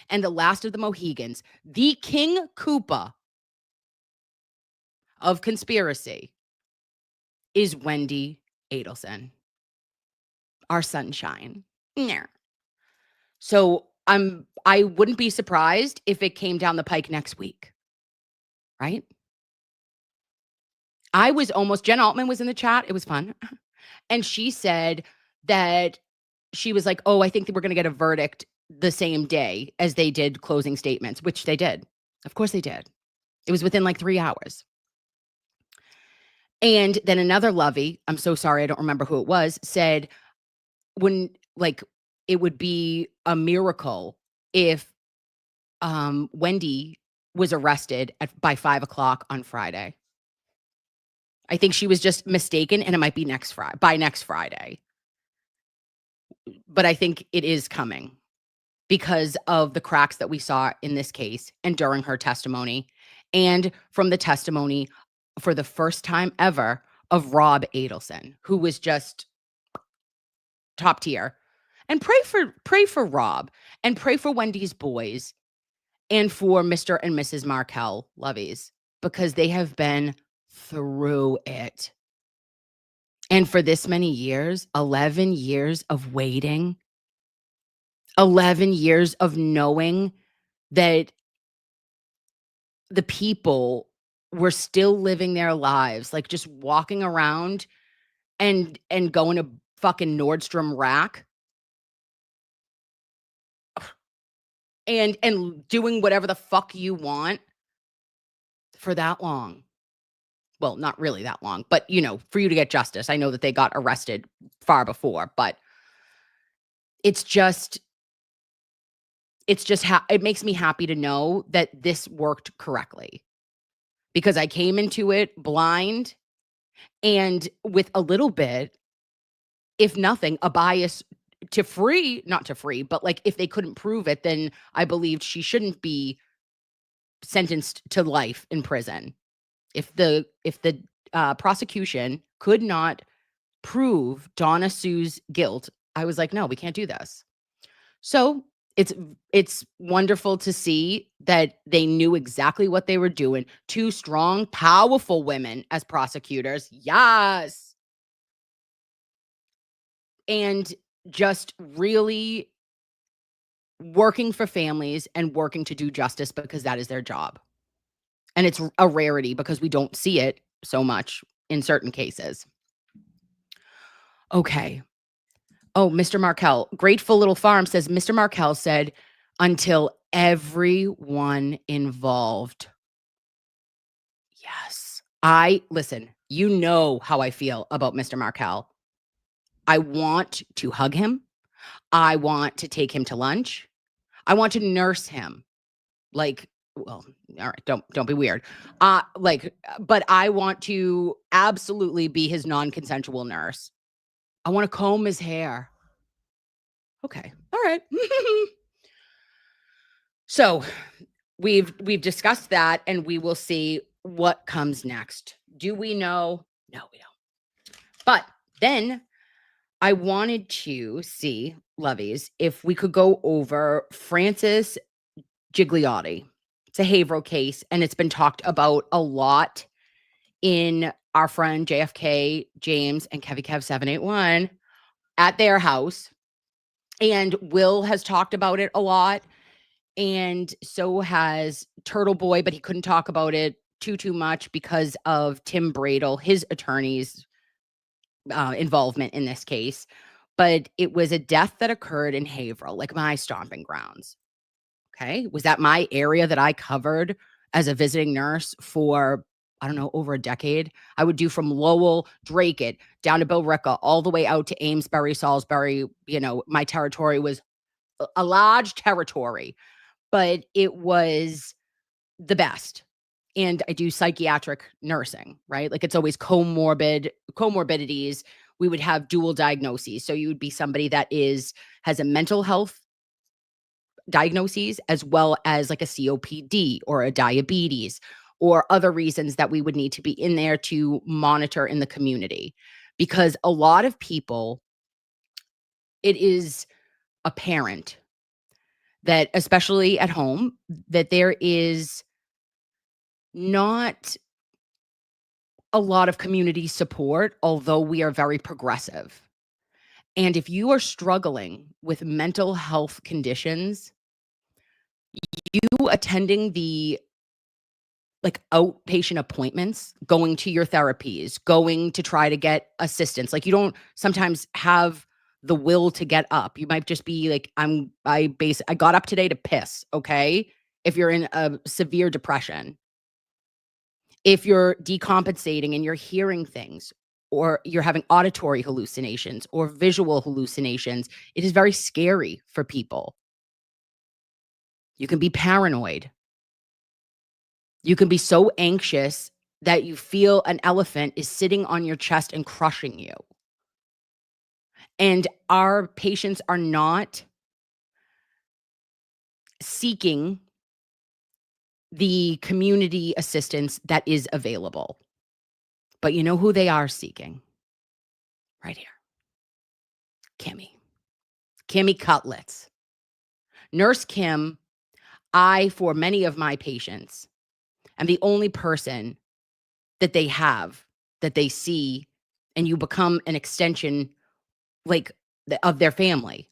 And the last of the Mohegans, the King Koopa of conspiracy, is Wendy Adelson, our sunshine. Yeah. So I wouldn't be surprised if it came down the pike next week. Right? Jen Altman was in the chat. It was fun. And she said that she was like, oh, I think that we're going to get a verdict the same day as they did closing statements, which they did. Of course they did. It was within like 3 hours. And then another lovey, I'm so sorry, I don't remember who it was, said it would be a miracle if Wendy was arrested by 5:00 on Friday. I think she was just mistaken, and it might be by next Friday. But I think it is coming because of the cracks that we saw in this case and during her testimony, and from the testimony for the first time ever of Rob Adelson, who was just top tier. And pray for Rob, and pray for Wendy's boys, and for Mr. and Mrs. Markel Loveys, because they have been through it. And for this many years, 11 years of waiting, 11 years of knowing that the people were still living their lives, like just walking around and going to fucking Nordstrom Rack and doing whatever the fuck you want for that long. Well, not really that long, but for you to get justice. I know that they got arrested far before, but it makes me happy to know that this worked correctly, because I came into it blind and with a little bit, if nothing, a bias not to free, but like if they couldn't prove it, then I believed she shouldn't be sentenced to life in prison. If the prosecution could not prove Donna Sue's guilt, I was like, no, we can't do this. So it's wonderful to see that they knew exactly what they were doing. 2 strong, powerful women as prosecutors. Yes. And just really working for families and working to do justice because that is their job. And it's a rarity because we don't see it so much in certain cases. Okay. Oh, Mr. Markel. Grateful Little Farm says, Mr. Markel said, until everyone involved. Yes. Listen, you know how I feel about Mr. Markel. I want to hug him. I want to take him to lunch. I want to nurse him. Like, well, all right, don't be weird. But I want to absolutely be his non-consensual nurse. I want to comb his hair. Okay. All right. So we've discussed that, and we will see what comes next. Do we know? No, we don't. But then I wanted to see, lovies, if we could go over Francis Gigliotti. It's a Haverhill case, and it's been talked about a lot in our friend JFK, James, and Kevy Kev 781 at their house. And Will has talked about it a lot. And so has Turtle Boy, but he couldn't talk about it too much because of Tim Bradle, his attorney's involvement in this case. But it was a death that occurred in Haverhill, like my stomping grounds. Okay. Was that my area that I covered as a visiting nurse for, I don't know, over a decade? I would do from Lowell, Drake down to Billerica, all the way out to Amesbury, Salisbury. You know, my territory was a large territory, but it was the best. And I do psychiatric nursing, right? Like it's always comorbidities. We would have dual diagnoses. So you would be somebody that has a mental health diagnoses as well as like a COPD or a diabetes or other reasons that we would need to be in there to monitor in the community. Because a lot of people, it is apparent that, especially at home, that there is not a lot of community support, although we are very progressive. And if you are struggling with mental health conditions, you attending the like outpatient appointments, going to your therapies, going to try to get assistance. Like you don't sometimes have the will to get up. You might just be like, I got up today to piss. Okay. If you're in a severe depression, if you're decompensating and you're hearing things, or you're having auditory hallucinations or visual hallucinations, it is very scary for people. You can be paranoid. You can be so anxious that you feel an elephant is sitting on your chest and crushing you. And our patients are not seeking the community assistance that is available. But you know who they are seeking? Right here. Kimmy Cutlets. Nurse Kim, for many of my patients, am the only person that they have, that they see, and you become an extension of their family.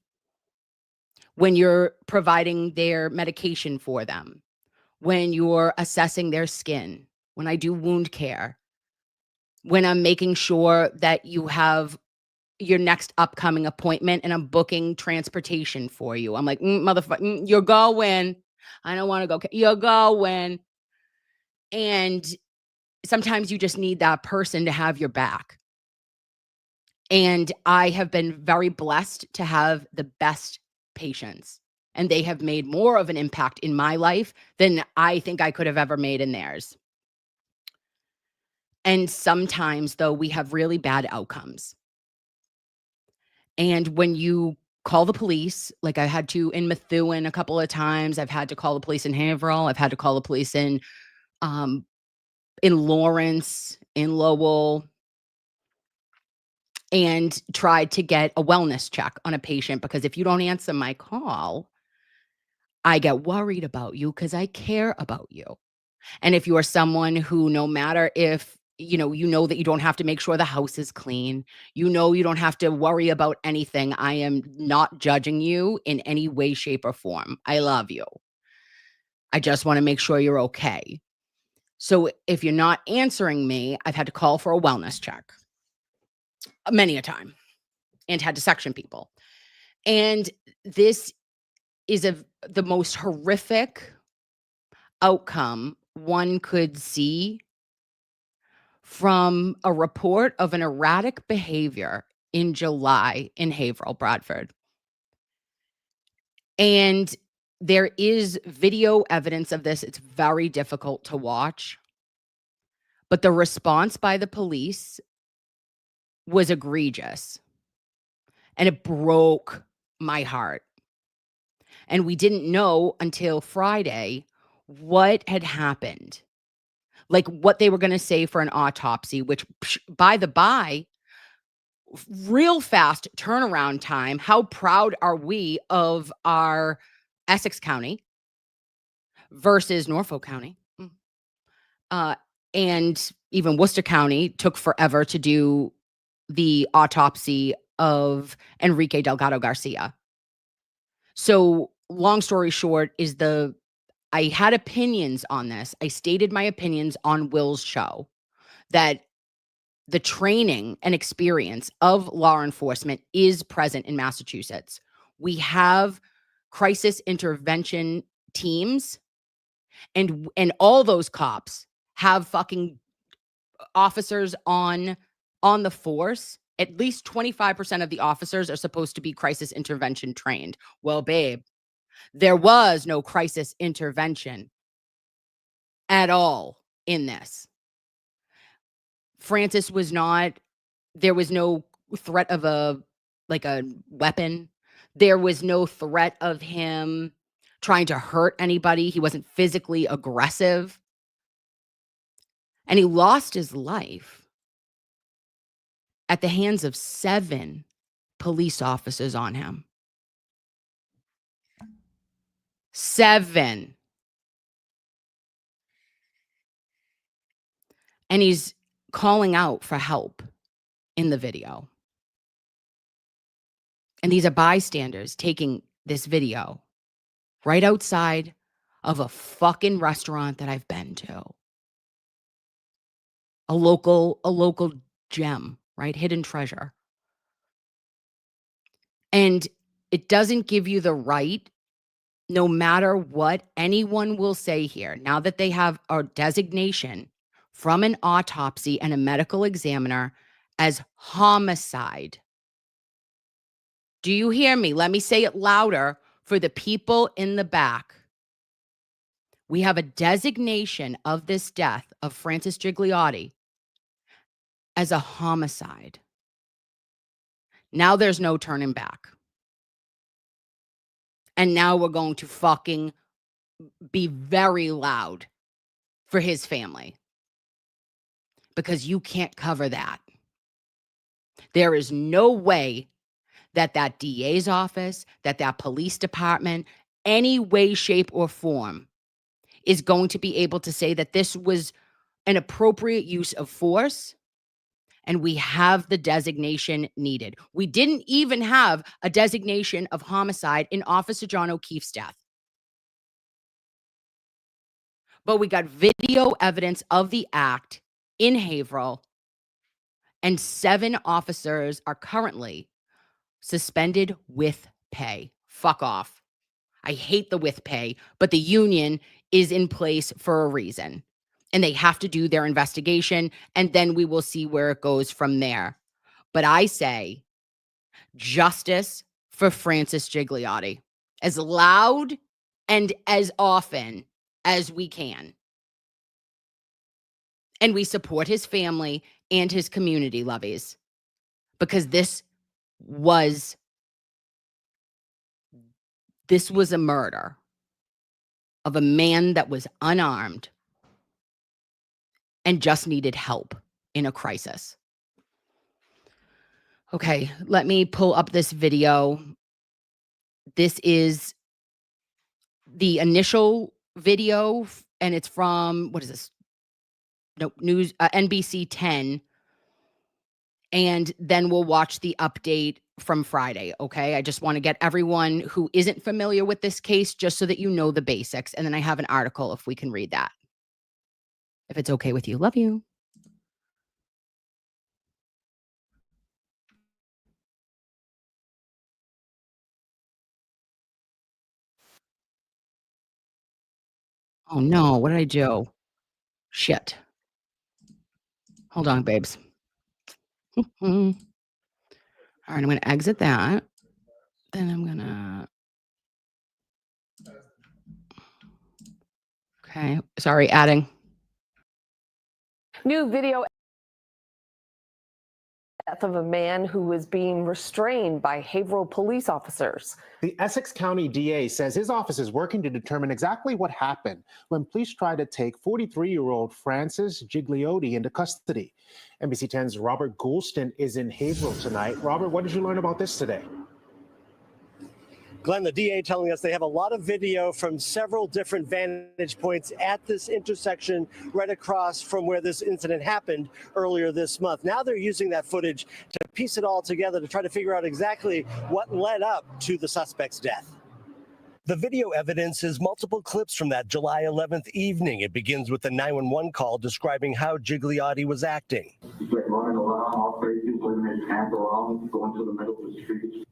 When you're providing their medication for them, when you're assessing their skin, when I do wound care, when I'm making sure that you have your next upcoming appointment and I'm booking transportation for you. I'm like, motherfucker, you're going. I don't want to go. You're going. And sometimes you just need that person to have your back. And I have been very blessed to have the best patients. And they have made more of an impact in my life than I think I could have ever made in theirs. And sometimes, though, we have really bad outcomes. And when you call the police, like I had to in Methuen a couple of times, I've had to call the police in Haverhill, I've had to call the police in Lawrence, in Lowell, and tried to get a wellness check on a patient, because if you don't answer my call, I get worried about you because I care about you. And if you are someone who, no matter if you know that you don't have to make sure the house is clean. You don't have to worry about anything. I am not judging you in any way, shape, or form. I love you. I just want to make sure you're okay. So if you're not answering me, I've had to call for a wellness check many a time and had to section people. And this is the most horrific outcome one could see from a report of an erratic behavior in July in Haverhill, Bradford. And there is video evidence of this. It's very difficult to watch. But the response by the police was egregious. And it broke my heart. And we didn't know until Friday what had happened. Like what they were going to say for an autopsy, which, by the by, real fast turnaround time. How proud are we of our Essex County versus Norfolk County? And even Worcester County took forever to do the autopsy of Enrique Delgado Garcia. So long story short is I had opinions on this. I stated my opinions on Will's show that the training and experience of law enforcement is present in Massachusetts. We have crisis intervention teams, and all those cops have fucking officers on the force. At least 25% of the officers are supposed to be crisis intervention trained. Well, babe, there was no crisis intervention at all in this. Francis was not, there was no threat of a weapon. There was no threat of him trying to hurt anybody. He wasn't physically aggressive. And he lost his life at the hands of 7 police officers on him. 7. And he's calling out for help in the video. And these are bystanders taking this video right outside of a fucking restaurant that I've been to. A local gem, right? Hidden treasure. And it doesn't give you the right, no matter what anyone will say here, now that they have a designation from an autopsy and a medical examiner as homicide. Do you hear me? Let me say it louder for the people in the back. We have a designation of this death of Francis Gigliotti as a homicide. Now there's no turning back. And now we're going to fucking be very loud for his family. Because you can't cover that. There is no way that DA's office, that police department, any way, shape, or form is going to be able to say that this was an appropriate use of force and we have the designation needed. We didn't even have a designation of homicide in Officer John O'Keefe's death. But we got video evidence of the act in Haverhill, and 7 officers are currently suspended with pay. Fuck off. I hate the with pay, but the union is in place for a reason. And they have to do their investigation, and then we will see where it goes from there. But I say justice for Francis Gigliotti as loud and as often as we can. And we support his family and his community, lovies, because this was a murder of a man that was unarmed and just needed help in a crisis. Okay, let me pull up this video. This is the initial video, and it's from, what is this? NBC 10, and then we'll watch the update from Friday. Okay. I just want to get everyone who isn't familiar with this case, just so that you know the basics. And then I have an article if we can read that. If it's okay with you. Love you. Oh no, what did I do? Shit. Hold on, babes. All right, I'm going to exit that. Then I'm going to... Okay, sorry, adding. New video death of a man who was being restrained by Haverhill police officers. The Essex County DA says his office is working to determine exactly what happened when police tried to take 43-year-old Francis Gigliotti into custody. NBC 10's Robert Goulston is in Haverhill tonight. Robert, what did you learn about this today? Glenn, the DA telling us they have a lot of video from several different vantage points at this intersection right across from where this incident happened earlier this month. Now they're using that footage to piece it all together to try to figure out exactly what led up to the suspect's death. The video evidence is multiple clips from that July 11th evening. It begins with the 911 call describing how Gigliotti was acting.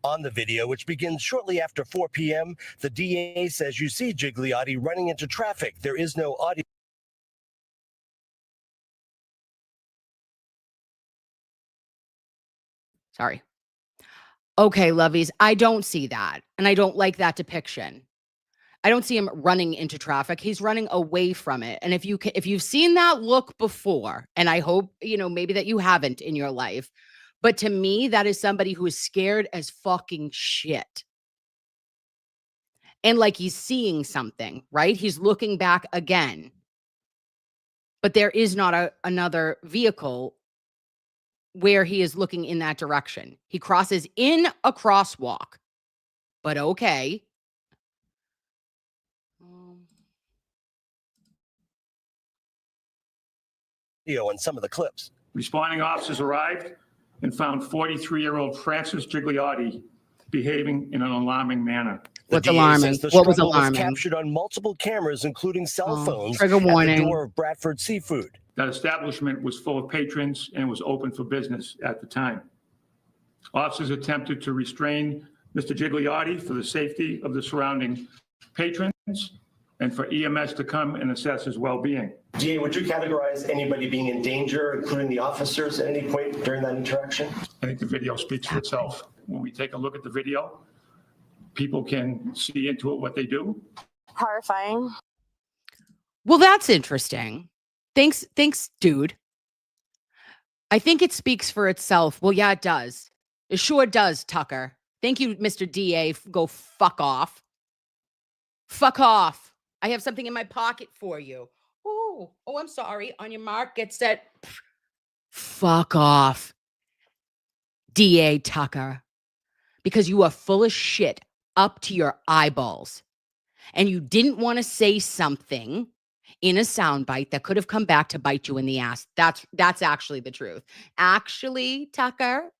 On the video, which begins shortly after 4 p.m., the DA says you see Gigliotti running into traffic. There is no audio. Sorry. Okay, lovies, I don't see that. And I don't like that depiction. I don't see him running into traffic. He's running away from it. And if you've seen that look before, and I hope, maybe that you haven't in your life, but to me, that is somebody who is scared as fucking shit. And like he's seeing something, right? He's looking back again. But there is not another vehicle where he is looking in that direction. He crosses in a crosswalk. But okay. On some of the clips. Responding officers arrived and found 43-year-old Francis Gigliotti behaving in an alarming manner. What's alarming? What was alarming? Was captured on multiple cameras, including cell phones, trigger warning. At the door of Bradford Seafood. That establishment was full of patrons and was open for business at the time. Officers attempted to restrain Mr. Gigliotti for the safety of the surrounding patrons and for EMS to come and assess his well-being. DA, would you categorize anybody being in danger, including the officers, at any point during that interaction? I think the video speaks for itself. When we take a look at the video, people can see into it what they do. Horrifying. Well, that's interesting. Thanks, dude. I think it speaks for itself. Well, yeah, it does. It sure does, Tucker. Thank you, Mr. DA. Go fuck off. Fuck off. I have something in my pocket for you. Oh, I'm sorry. On your mark, get set. Fuck off, DA Tucker. Because you are full of shit up to your eyeballs. And you didn't want to say something in a soundbite that could have come back to bite you in the ass. That's actually the truth. Actually, Tucker,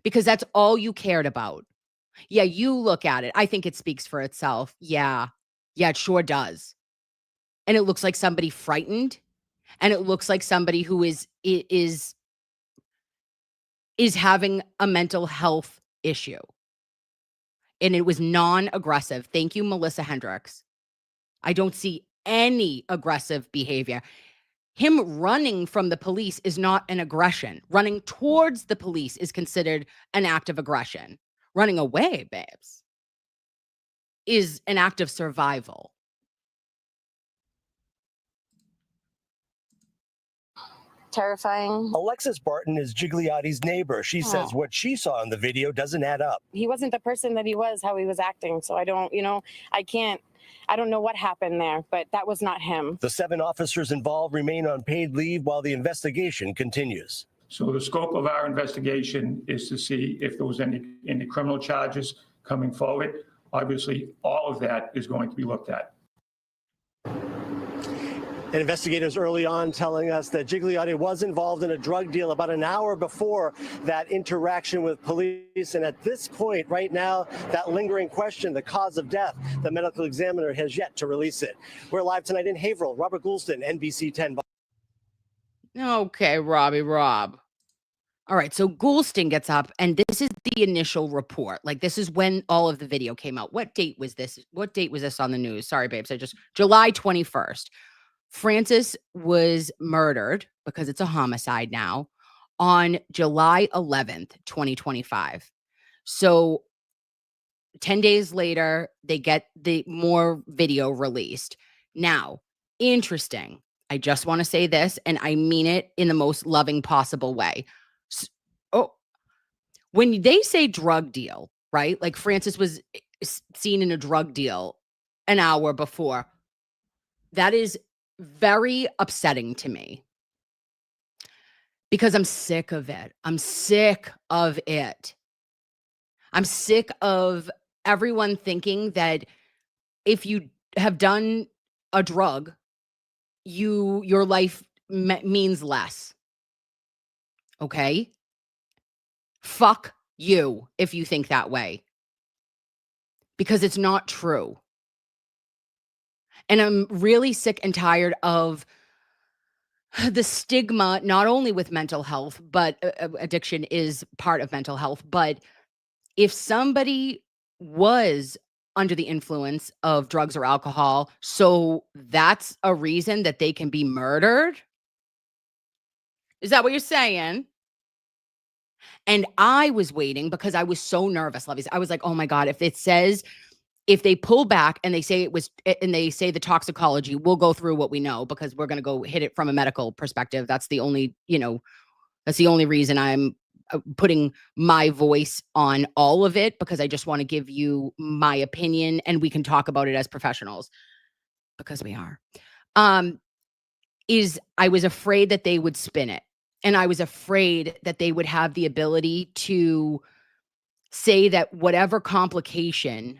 because that's all you cared about. Yeah, you look at it. I think it speaks for itself. Yeah, it sure does. And it looks like somebody frightened. And it looks like somebody who is having a mental health issue. And it was non-aggressive. Thank you, Melissa Hendricks. I don't see any aggressive behavior. Him running from the police is not an aggression. Running towards the police is considered an act of aggression. Running away, babes, is an act of survival. Terrifying. Alexis Barton is Gigliotti's neighbor. She says what she saw in the video doesn't add up. He wasn't the person that he was, how he was acting. So I don't know what happened there, but that was not him. The 7 officers involved remain on paid leave while the investigation continues. So the scope of our investigation is to see if there was any criminal charges coming forward. Obviously, all of that is going to be looked at. And investigators early on telling us that Gigliotti was involved in a drug deal about an hour before that interaction with police. And at this point right now, that lingering question, the cause of death, the medical examiner has yet to release it. We're live tonight in Haverhill. Robert Goulston, NBC 10. Okay, Rob. All right, so Goulston gets up, and this is the initial report. Like, this is when all of the video came out. What date was this? What date was this on the news? Sorry, babes. July 21st. Francis was murdered, because it's a homicide now, on July 11th, 2025. So 10 days later, they get the more video released. Now, interesting. I just want to say this, and I mean it in the most loving possible way. When they say drug deal, right? Like Francis was seen in a drug deal an hour before. That is very upsetting to me because I'm sick of it. I'm sick of it. I'm sick of everyone thinking that if you have done a drug, your life means less. Okay? Fuck you if you think that way. Because it's not true. And I'm really sick and tired of the stigma, not only with mental health, but addiction is part of mental health. But if somebody was under the influence of drugs or alcohol, so that's a reason that they can be murdered? Is that what you're saying? And I was waiting because I was so nervous, Levies. I was like, oh my God, if they pull back and they say the toxicology, we'll go through what we know because we're going to go hit it from a medical perspective. That's the only reason I'm putting my voice on all of it, because I just want to give you my opinion and we can talk about it as professionals, because we are. I was afraid that they would spin it. And I was afraid that they would have the ability to say that whatever complication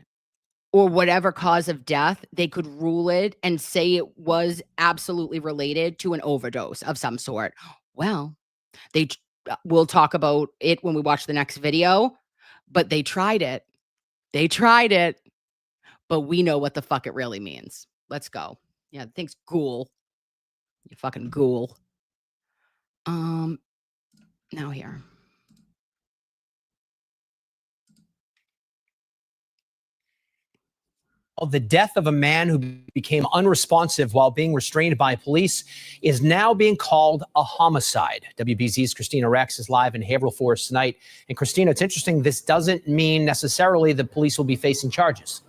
or whatever cause of death, they could rule it and say it was absolutely related to an overdose of some sort. Well, we'll talk about it when we watch the next video, but they tried it. But we know what the fuck it really means. Let's go. Yeah, thanks, ghoul. You fucking ghoul. Now here. The death of a man who became unresponsive while being restrained by police is now being called a homicide. WBZ's Christina Rex is live in Haverhill for us tonight. And Christina, it's interesting. This doesn't mean necessarily the police will be facing charges.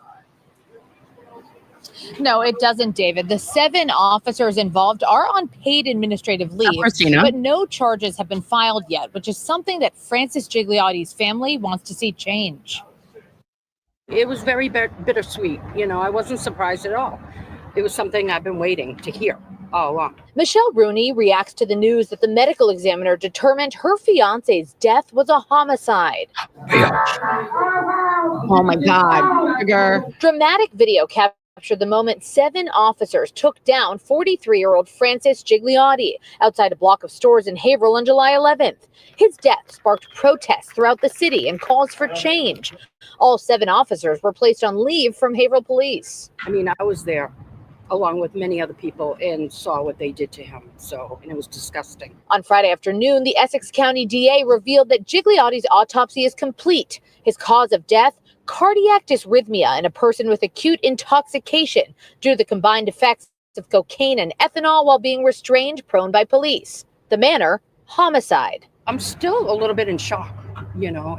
No, it doesn't, David. The 7 officers involved are on paid administrative leave, but no charges have been filed yet, which is something that Francis Gigliotti's family wants to see change. It was very bittersweet. I wasn't surprised at all. It was something I've been waiting to hear all along. Michelle Rooney reacts to the news that the medical examiner determined her fiance's death was a homicide. Oh my God. Dramatic video captured the moment 7 officers took down 43-year-old Francis Gigliotti outside a block of stores in Haverhill on July 11th. His death sparked protests throughout the city and calls for change. All 7 officers were placed on leave from Haverhill police. I was there along with many other people and saw what they did to him. And it was disgusting. On Friday afternoon, the Essex County DA revealed that Gigliotti's autopsy is complete. His cause of death, cardiac dysrhythmia in a person with acute intoxication due to the combined effects of cocaine and ethanol while being restrained, prone by police. The manner, homicide. I'm still a little bit in shock,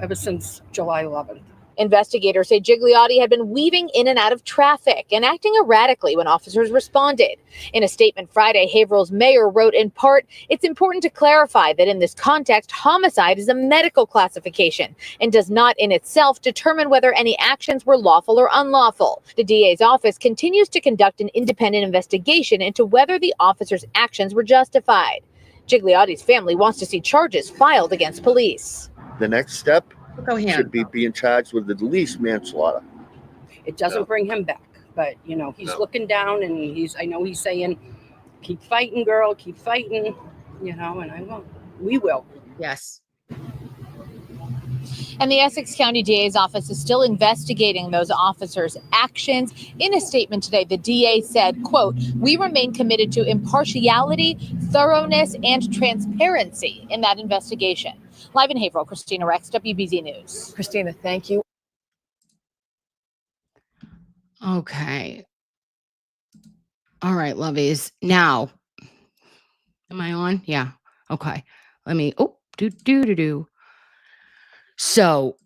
ever since July 11th. Investigators say Gigliotti had been weaving in and out of traffic and acting erratically when officers responded. In a statement Friday, Haverhill's mayor wrote in part, "It's important to clarify that in this context, homicide is a medical classification and does not in itself determine whether any actions were lawful or unlawful. The DA's office continues to conduct an independent investigation into whether the officers' actions were justified." Gigliotti's family wants to see charges filed against police. The next step should be being charged with at least manslaughter. It doesn't bring him back, but he's looking down and I know he's saying keep fighting, girl, keep fighting, you know, and I will. We will. Yes. And the Essex County DA's office is still investigating those officers' actions. In a statement today, the DA said, quote, "We remain committed to impartiality, thoroughness, and transparency in that investigation." Live in Haverhill, Christina Rex, WBZ News. Christina, thank you. Okay. All right, lovies. Now, am I on? Yeah. Okay. Let me, do. So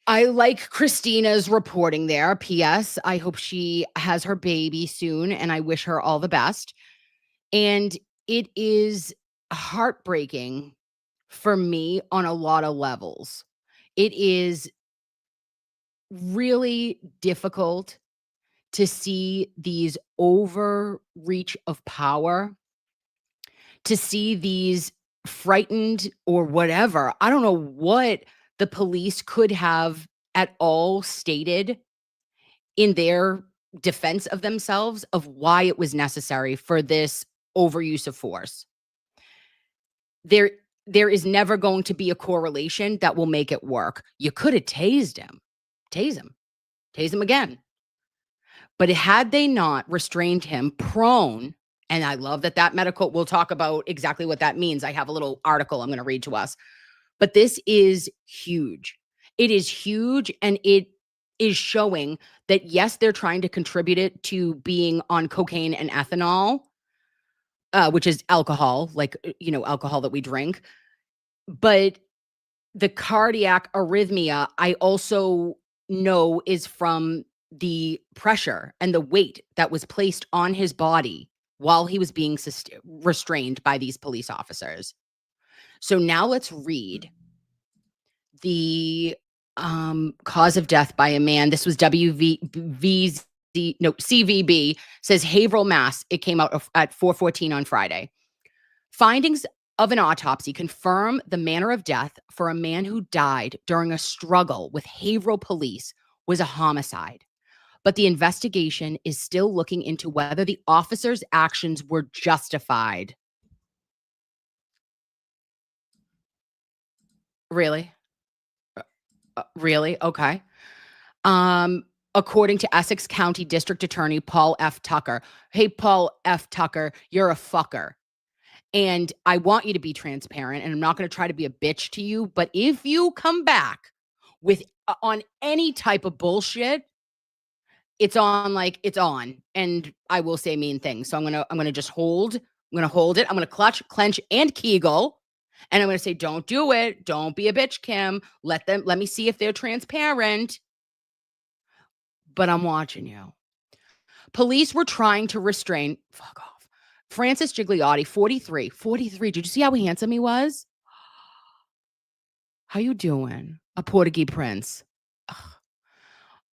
I like Christina's reporting there. P.S. I hope she has her baby soon, and I wish her all the best. And it is heartbreaking for me on a lot of levels. It is really difficult to see these overreach of power, to see these frightened or whatever. I don't know what the police could have at all stated in their defense of themselves of why it was necessary for this overuse of force. There is never going to be a correlation that will make it work. You could have tased him. Tase him again. But had they not restrained him prone, and I love that medical, we'll talk about exactly what that means. I have a little article I'm going to read to us. But this is huge. It is huge, and it is showing that, yes, they're trying to contribute it to being on cocaine and ethanol, which is alcohol, like, alcohol that we drink. But the cardiac arrhythmia, I also know, is from the pressure and the weight that was placed on his body while he was being restrained by these police officers. So now let's read the cause of death by a man. This was CVB, says Haverhill, Mass. It came out at 4:14 on Friday. Findings of an autopsy confirm the manner of death for a man who died during a struggle with Haverhill police was a homicide. But the investigation is still looking into whether the officer's actions were justified. Really? Really? Okay. According to Essex County District Attorney Paul F. Tucker. Hey, Paul F. Tucker, you're a fucker. And I want you to be transparent, and I'm not going to try to be a bitch to you, but if you come back with on any type of bullshit, it's on, and I will say mean things. So I'm going to just hold. I'm going to hold it. I'm going to clutch, clench, and kegel. And I'm going to say, don't do it. Don't be a bitch, Kim. Let me see if they're transparent. But I'm watching you. Police were trying to restrain, fuck off, Francis Gigliotti, 43. 43. Did you see how handsome he was? How you doing? A Portuguese prince.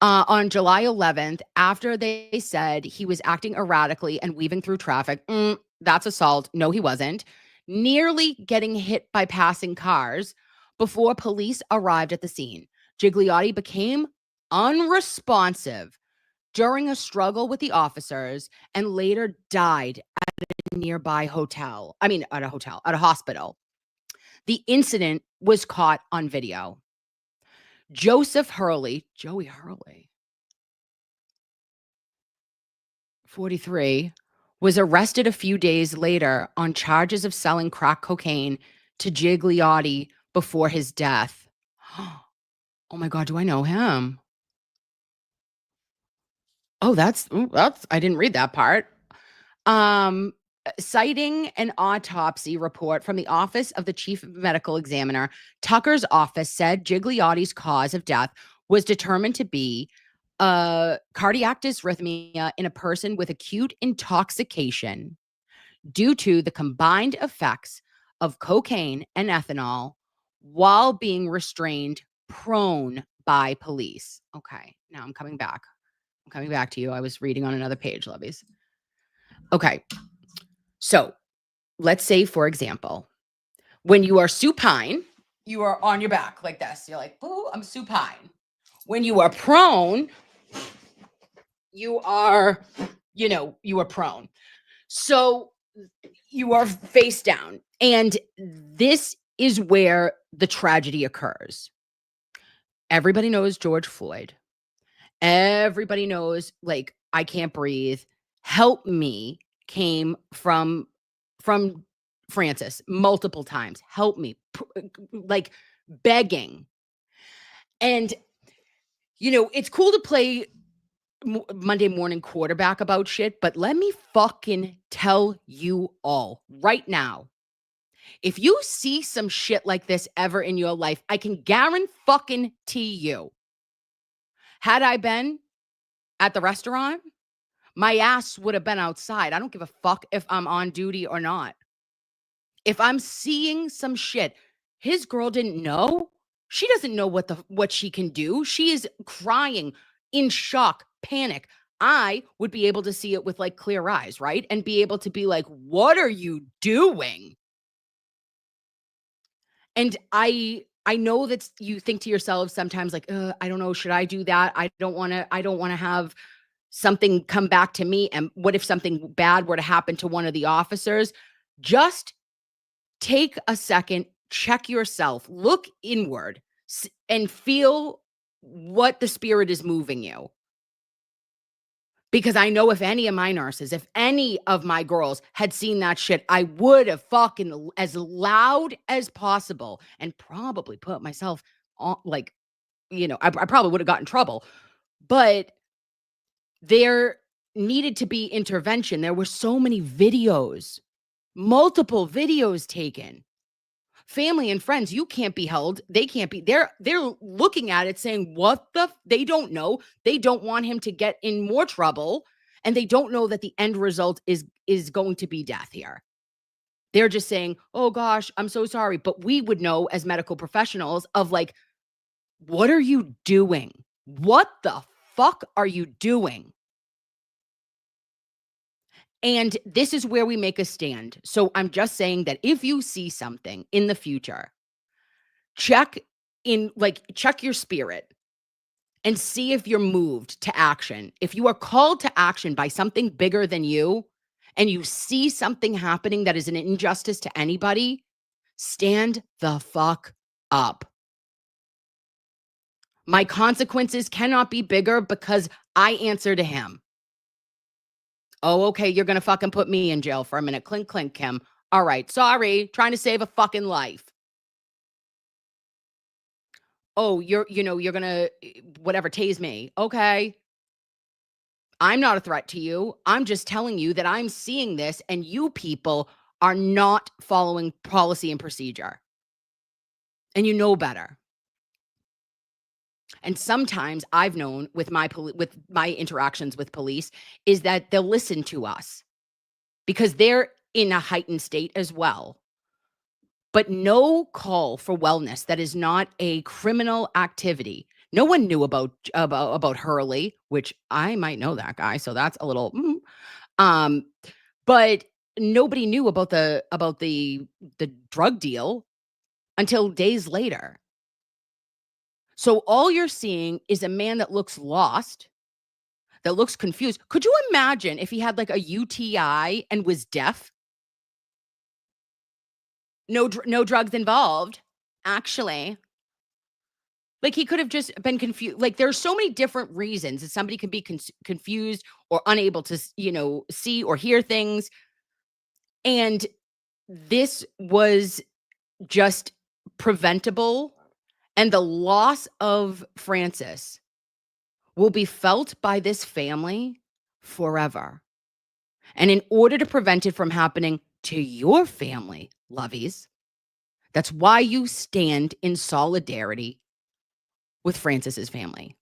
On July 11th, after they said he was acting erratically and weaving through traffic, that's assault. No, he wasn't. Nearly getting hit by passing cars before police arrived at the scene. Gigliotti became unresponsive during a struggle with the officers and later died at a nearby hospital. The incident was caught on video. Joey Hurley, 43, was arrested a few days later on charges of selling crack cocaine to Gigliotti before his death. Oh my God, do I know him? Oh, that's I didn't read that part. Citing an autopsy report from the Office of the Chief Medical Examiner, Tucker's office said Gigliotti's cause of death was determined to be cardiac dysrhythmia in a person with acute intoxication due to the combined effects of cocaine and ethanol while being restrained prone by police. Okay, now I'm coming back. I'm coming back to you. I was reading on another page, lovies. Okay. So let's say, for example, when you are supine, you are on your back like this. You're like, "Ooh, I'm supine." When you are prone, you are prone. So you are face down. And this is where the tragedy occurs. Everybody knows George Floyd. Everybody knows, like, I can't breathe. Help me came from Francis multiple times. Help me. Like begging. And, you know, it's cool to play Monday morning quarterback about shit, but let me fucking tell you all right now. If you see some shit like this ever in your life, I can guarantee you, had I been at the restaurant, my ass would have been outside. I don't give a fuck if I'm on duty or not. If I'm seeing some shit, his girl didn't know. She doesn't know what she can do. She is crying in shock, panic. I would be able to see it with like clear eyes, right? And be able to be like, what are you doing? And I know that you think to yourself sometimes like, I don't know, should I do that? I don't want to have something come back to me. And what if something bad were to happen to one of the officers? Just take a second, check yourself, look inward, and feel what the spirit is moving you. Because I know if any of my nurses, if any of my girls had seen that shit, I would have fucking as loud as possible and probably put myself on, like, you know, I probably would have gotten in trouble. But there needed to be intervention. There were so many videos, multiple videos taken. Family and friends, you can't be held. They can't be. They're looking at it saying, what the? They don't know. They don't want him to get in more trouble. And they don't know that the end result is going to be death here. They're just saying, oh gosh, I'm so sorry. But we would know as medical professionals of like, what are you doing? What the fuck are you doing? And this is where we make a stand. So I'm just saying that if you see something in the future, check your spirit and see if you're moved to action. If you are called to action by something bigger than you and you see something happening that is an injustice to anybody, stand the fuck up. My consequences cannot be bigger because I answer to him. Oh, okay, you're going to fucking put me in jail for a minute. Clink, clink, Kim. All right, sorry, trying to save a fucking life. Oh, you're going to, whatever, tase me. Okay. I'm not a threat to you. I'm just telling you that I'm seeing this and you people are not following policy and procedure. And you know better. And sometimes I've known with my interactions with police is that they'll listen to us because they're in a heightened state as well. But no call for wellness that is not a criminal activity. No one knew about Hurley, which I might know that guy, so that's a little. But nobody knew about the drug deal until days later. So all you're seeing is a man that looks lost, that looks confused. Could you imagine if he had like a UTI and was deaf? No drugs involved, actually. Like he could have just been confused. Like there's so many different reasons that somebody can be confused or unable to, see or hear things. And this was just preventable. And the loss of Francis will be felt by this family forever. And in order to prevent it from happening to your family, lovies, that's why you stand in solidarity with Francis's family.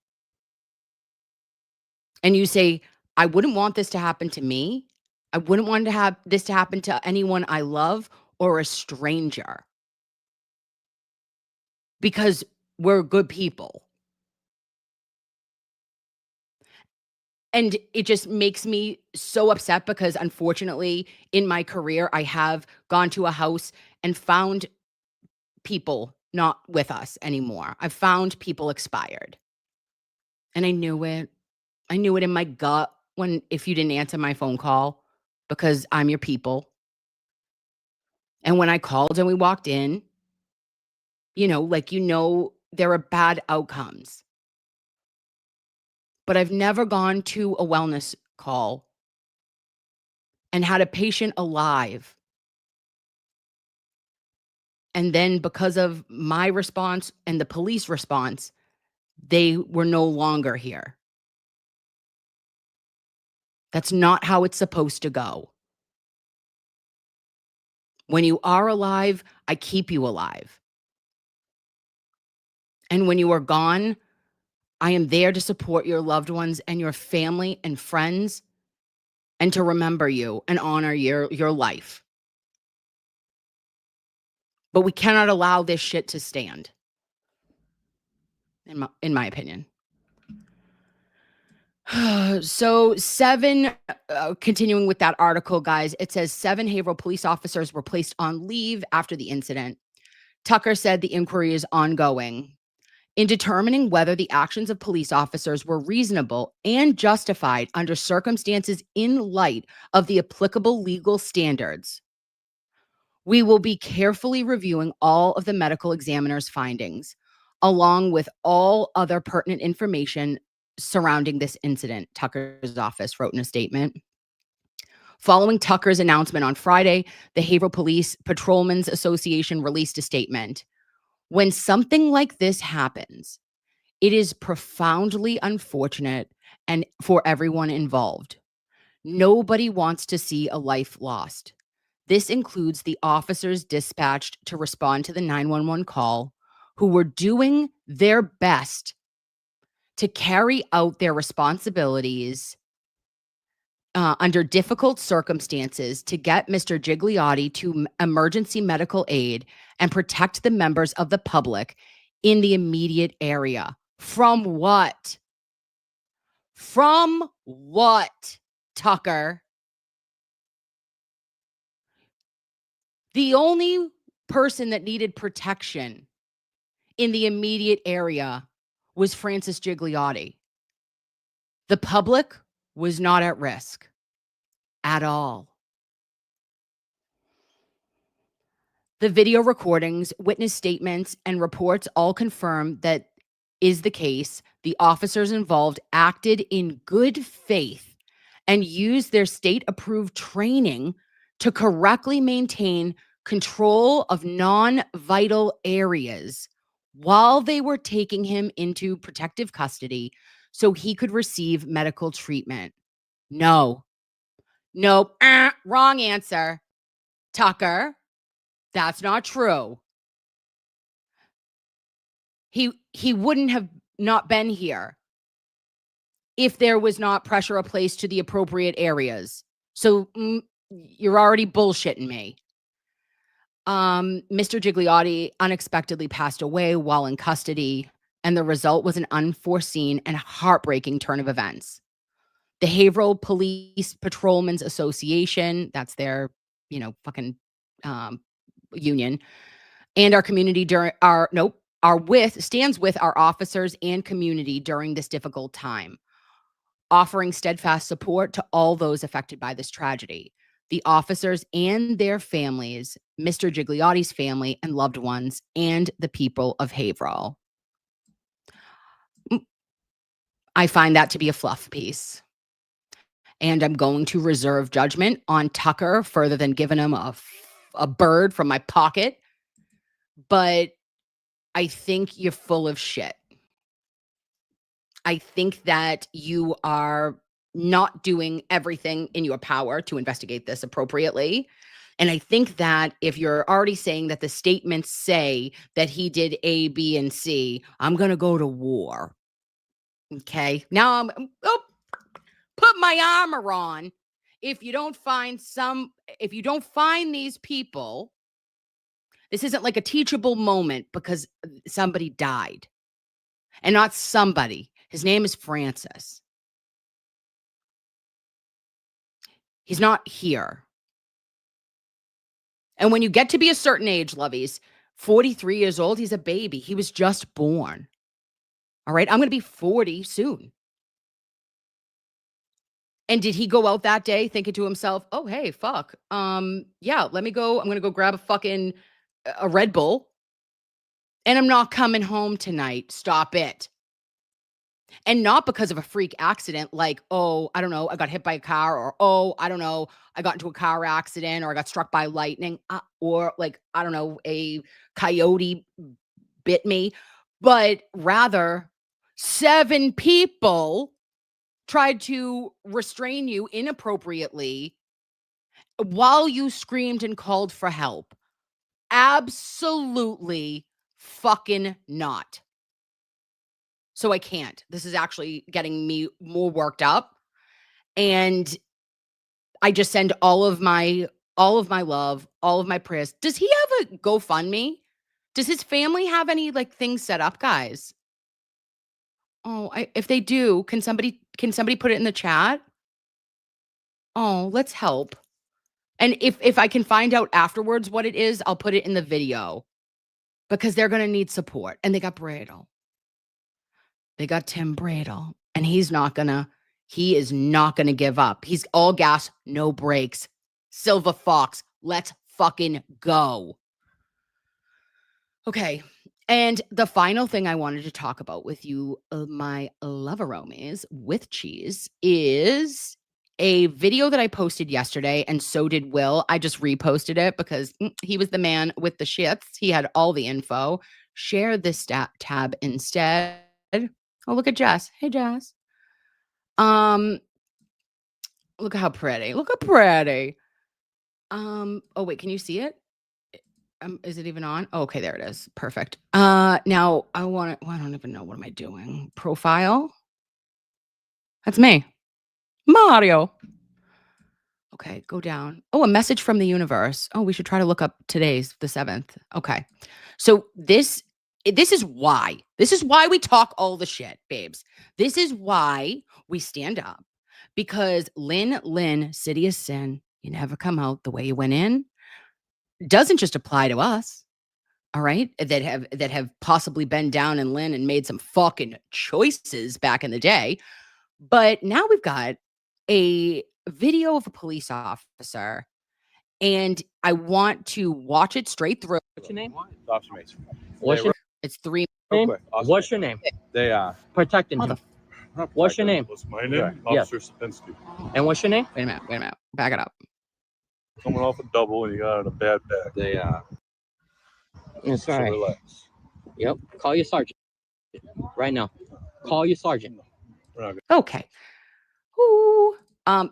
And you say, I wouldn't want this to happen to me. I wouldn't want to have this to happen to anyone I love or a stranger. Because we're good people. And it just makes me so upset because unfortunately in my career, I have gone to a house and found people not with us anymore. I've found people expired. And I knew it. I knew it in my gut if you didn't answer my phone call. because I'm your people. And when I called and we walked in, there are bad outcomes. But I've never gone to a wellness call and had a patient alive. And then because of my response and the police response, they were no longer here. That's not how it's supposed to go. When you are alive, I keep you alive. And when you are gone, I am there to support your loved ones and your family and friends and to remember you and honor your life. But we cannot allow this shit to stand, in my opinion. So continuing with that article, guys, it says 7 Haverhill police officers were placed on leave after the incident. Tucker said the inquiry is ongoing. In determining whether the actions of police officers were reasonable and justified under circumstances in light of the applicable legal standards, we will be carefully reviewing all of the medical examiner's findings, along with all other pertinent information surrounding this incident, Tucker's office wrote in a statement. Following Tucker's announcement on Friday, the Haverhill Police Patrolmen's Association released a statement. When something like this happens, it is profoundly unfortunate and for everyone involved. Nobody wants to see a life lost. This includes the officers dispatched to respond to the 911 call, who were doing their best to carry out their responsibilities under difficult circumstances to get Mr. Gigliotti to emergency medical aid and protect the members of the public in the immediate area. From what? From what, Tucker? The only person that needed protection in the immediate area was Francis Gigliotti. The public was not at risk at all. The video recordings, witness statements, and reports all confirm that is the case. The officers involved acted in good faith and used their state-approved training to correctly maintain control of non-vital areas while they were taking him into protective custody so he could receive medical treatment. No. Nope. Wrong answer. Tucker, that's not true. He wouldn't have not been here if there was not pressure placed to the appropriate areas. So you're already bullshitting me. Mr. Gigliotti unexpectedly passed away while in custody, and the result was an unforeseen and heartbreaking turn of events. The Haverhill Police Patrolmen's Association, that's their, fucking union, and our community stands with our officers and community during this difficult time, offering steadfast support to all those affected by this tragedy. The officers and their families, Mr. Gigliotti's family and loved ones, and the people of Haverhill. I find that to be a fluff piece. And I'm going to reserve judgment on Tucker further than giving him a bird from my pocket. But I think you're full of shit. I think that you are not doing everything in your power to investigate this appropriately. And I think that if you're already saying that the statements say that he did A, B, and C, I'm going to go to war. Okay. Now put my armor on. If you don't find these people, this isn't like a teachable moment because somebody died. And not somebody. His name is Francis. He's not here. And when you get to be a certain age, lovies, 43 years old, he's a baby. He was just born. All right. I'm going to be 40 soon. And did he go out that day thinking to himself, oh, hey, fuck. Yeah, let me go. I'm going to go grab a Red Bull. And I'm not coming home tonight. Stop it. And not because of a freak accident like, oh, I don't know, I got hit by a car, or, oh, I don't know, I got into a car accident, or I got struck by lightning, or like, I don't know, a coyote bit me. But rather, 7 people tried to restrain you inappropriately while you screamed and called for help. Absolutely fucking not. So I can't. This is actually getting me more worked up. And I just send all of my love, all of my prayers. Does he have a GoFundMe? Does his family have any like things set up, guys? Oh, if they do, can somebody put it in the chat? Oh, let's help. And if I can find out afterwards what it is, I'll put it in the video because they're going to need support. And they got Bradle. They got Tim Bradle, and he is not going to give up. He's all gas, no brakes. Silver Fox, let's fucking go. Okay. And the final thing I wanted to talk about with you, my lover-omies with cheese, is a video that I posted yesterday, and so did Will. I just reposted it because he was the man with the shits. He had all the info. Share this tab instead. Oh, look at Jess. Hey, Jess. Look at how pretty. Look how pretty. Oh, wait, can you see it? Is it even on? Oh, okay, there it is. Perfect. Now I want to, I don't even know. What am I doing? Profile. That's me. Mario. Okay, go down. Oh, a message from the universe. Oh, we should try to look up today's the 7th. Okay. So this is why we talk all the shit, babes. This is why we stand up, because Lynn, City of Sin, you never come out the way you went in, doesn't just apply to us. All right. That have possibly been down in Lynn and made some fucking choices back in the day. But now we've got a video of a police officer, and I want to watch it straight through. What's your name? Officer mates. It's 3 name. What's your name? They are Protecting him. What's your name? What's my name? Yes. Officer Sapinski. And what's your name? Wait a minute. Back it up. Coming off a double and you got a bad back. They are. That's So right. relax. Yep. Call your sergeant right now. Call your sergeant. Okay. Ooh.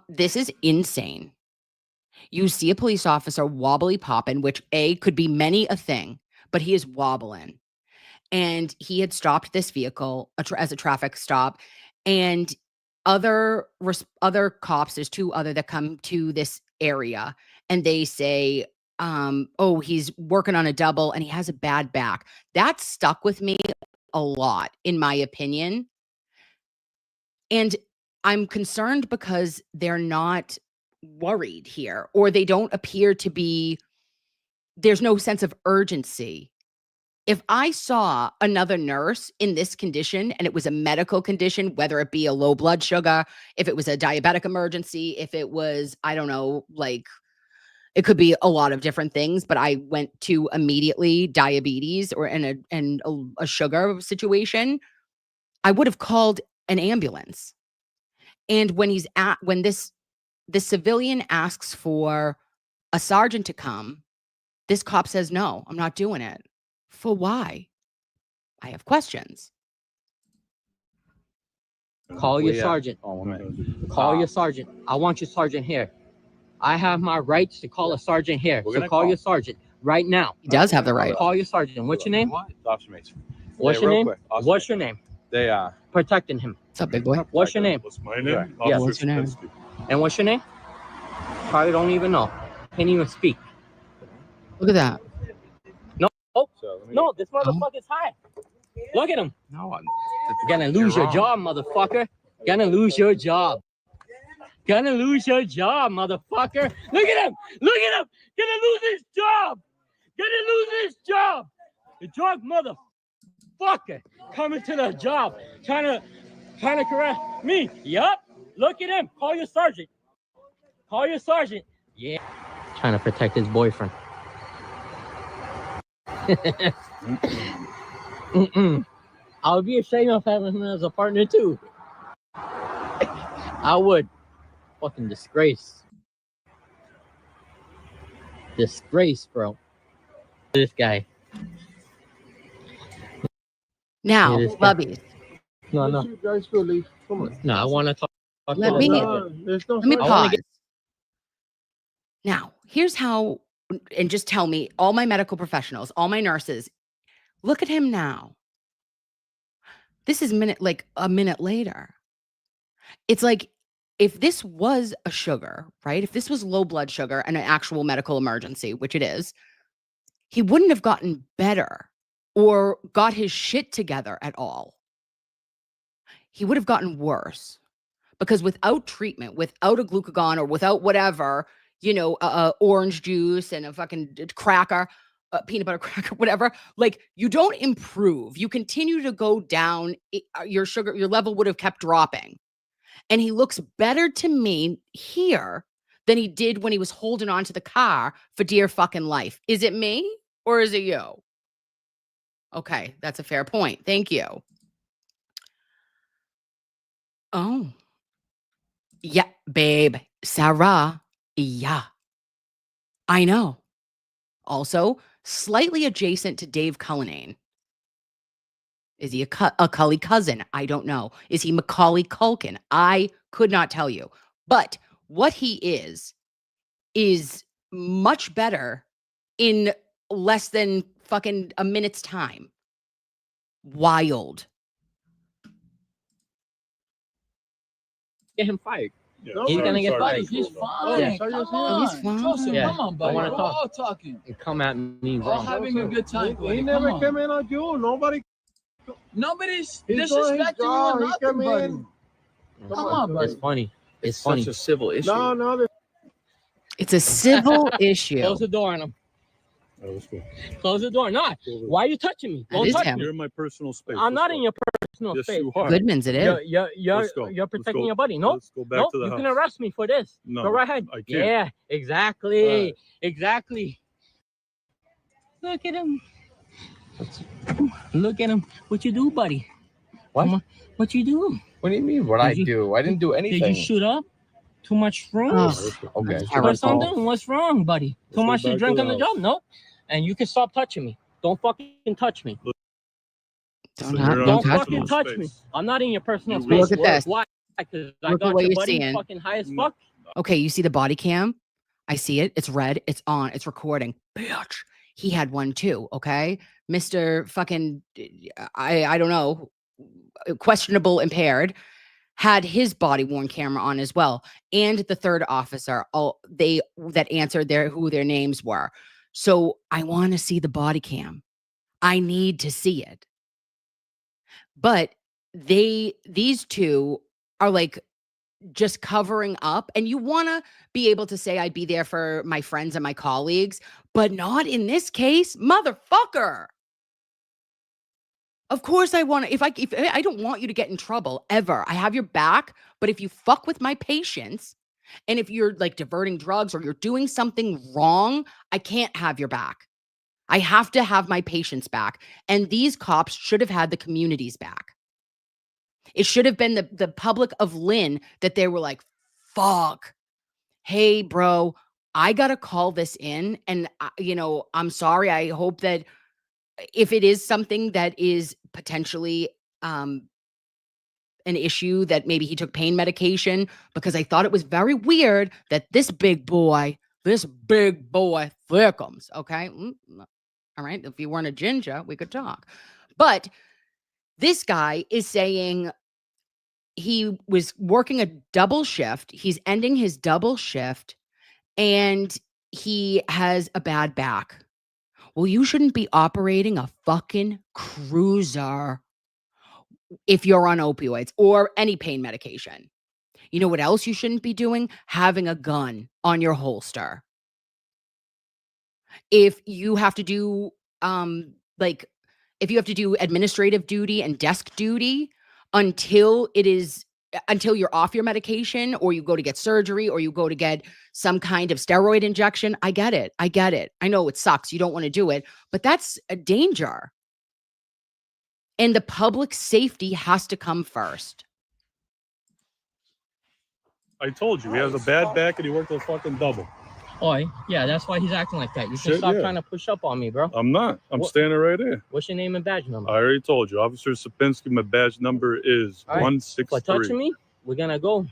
This is insane. You see a police officer wobbly popping, which could be many a thing, but he is wobbling. And he had stopped this vehicle as a traffic stop, and other cops, there's 2 other that come to this area, and they say, oh, he's working on a double and he has a bad back. That stuck with me a lot, in my opinion. And I'm concerned because they're not worried here, or they don't appear to be, there's no sense of urgency. If I saw another nurse in this condition and it was a medical condition, whether it be a low blood sugar, if it was a diabetic emergency, if it was, I don't know, like it could be a lot of different things, but I went to immediately diabetes or a sugar situation, I would have called an ambulance. And when this civilian asks for a sergeant to come, this cop says, no, I'm not doing it. For why? I have questions. Call your sergeant. Call your sergeant. I want your sergeant here. I have my rights to call a sergeant here. So call your sergeant right now. He does have the right. Call your sergeant. What's your name? Officer mates. What's your name? What's your name? They are. Protecting him. What's up, big boy? What's your name? What's my name? Yeah. Officer What's your name? Sapinski. And what's your name? Probably don't even know. Can't even speak. Look at that. No. No, this motherfucker's high. Look at him. No, You're gonna lose your job, motherfucker. Gonna lose your job. Gonna lose your job, motherfucker. Look at him. Look at him. Gonna lose his job. Gonna lose his job. The drug motherfucker coming to the job, trying to correct me. Yup. Look at him. Call your sergeant. Call your sergeant. Yeah. Trying to protect his boyfriend. I would be ashamed of having him as a partner too. I would. Fucking disgrace. Disgrace, bro. This guy. Now, This guy. Bubbies, No, no. You guys go leave. Come on. No, I want to talk. let to me the- There's no let me I wanna pause. get- Now, here's how, and just tell me, all my medical professionals, all my nurses, look at him now. This is a minute later. It's like if this was a sugar, right? If this was low blood sugar and an actual medical emergency, which it is, he wouldn't have gotten better or got his shit together at all. He would have gotten worse because without treatment, without a glucagon or without whatever, orange juice and a fucking cracker, peanut butter cracker, whatever, like you don't improve. You continue to go down. Your level would have kept dropping. And he looks better to me here than he did when he was holding on to the car for dear fucking life. Is it me or is it you? Okay, that's a fair point. Thank you. Oh. Yeah, babe. Sarah. Yeah. I know. Also, slightly adjacent to Dave Cullinane. Is he a Cully cousin? I don't know. Is he Macaulay Culkin? I could not tell you. But what he is much better in less than fucking a minute's time. Wild. Get him fired. Yeah, He's gonna get fired. He's fine. Yeah. Come He's on. fine. Joseph, Yeah. come on, I buddy. wanna We're talk. all talking. And come at me We're all wrong. having a good time, buddy. He Come never on. came in on you. Nobody. Nobody's He's doing his disrespecting you job. or He nothing, come buddy. in. Come on, buddy. It's funny. It's funny. Such a civil issue. No. It's a civil issue. Close the door on him. Oh, let's go. Close the door. No. Why are you touching me? That Don't is touch him. me. You're in my personal space. I'm Let's not go. in your personal Yes, space. you are. Goodman's it is. Let's go. You're Let's protecting go. your buddy. No, Let's go back no, to the you house. can arrest me for this. No, Go right ahead. I can't. Yeah, exactly. All right. Exactly. Look at him. Look at him. What you do, buddy? What? Come on. What you do? What do you mean? What I do? I didn't do anything. Did you shoot up? Too much shrooms? Okay. Or something? What's wrong, buddy? Too Let's much go to back drink to on the the job? house. No. And you can stop touching me. Don't fucking touch me. So you're Don't on fucking personal touch space. me. I'm not in your personal You space. Look at this. Why? Because I Look at got what your you're buddy seeing. fucking high as fuck. Okay, you see the body cam? I see it. It's red. It's on. It's recording. Bitch. He had one too. Okay, Mr. Fucking, I don't know, questionable impaired, had his body worn camera on as well, and the third officer. That answered who their names were. So I want to see the body cam. I need to see it. But these two are like just covering up, and you want to be able to say I'd be there for my friends and my colleagues, but not in this case, motherfucker. Of course I want to, if I don't want you to get in trouble ever. I have your back, but if you fuck with my patients and if you're like diverting drugs or you're doing something wrong, I can't have your back. I have to have my patients back, and these cops should have had the community's back. It should have been the public of Lynn that they were like, fuck, hey, bro, I got to call this in. And, I'm sorry. I hope that if it is something that is potentially an issue, that maybe he took pain medication, because I thought it was very weird that this big boy thickums. Okay. All right. If you weren't a ginger, we could talk. But this guy is saying he was working a double shift. He's ending his double shift and he has a bad back. Well, you shouldn't be operating a fucking cruiser if you're on opioids or any pain medication. You know what else you shouldn't be doing? Having a gun on your holster. If you have to do if you have to do administrative duty and desk duty until it is until you're off your medication, or you go to get surgery, or you go to get some kind of steroid injection. I get it. I know it sucks. You don't want to do it, but that's a danger. And the public safety has to come first. I told you, he has a bad back and he worked a fucking double. Oh, yeah, that's why he's acting like that. You should Shit, stop yeah. trying to push up on me, bro. I'm not. I'm standing right here. What's your name and badge number? I already told you. Officer Sapinski, my badge number is All right. 163. For touching me, we're going to go.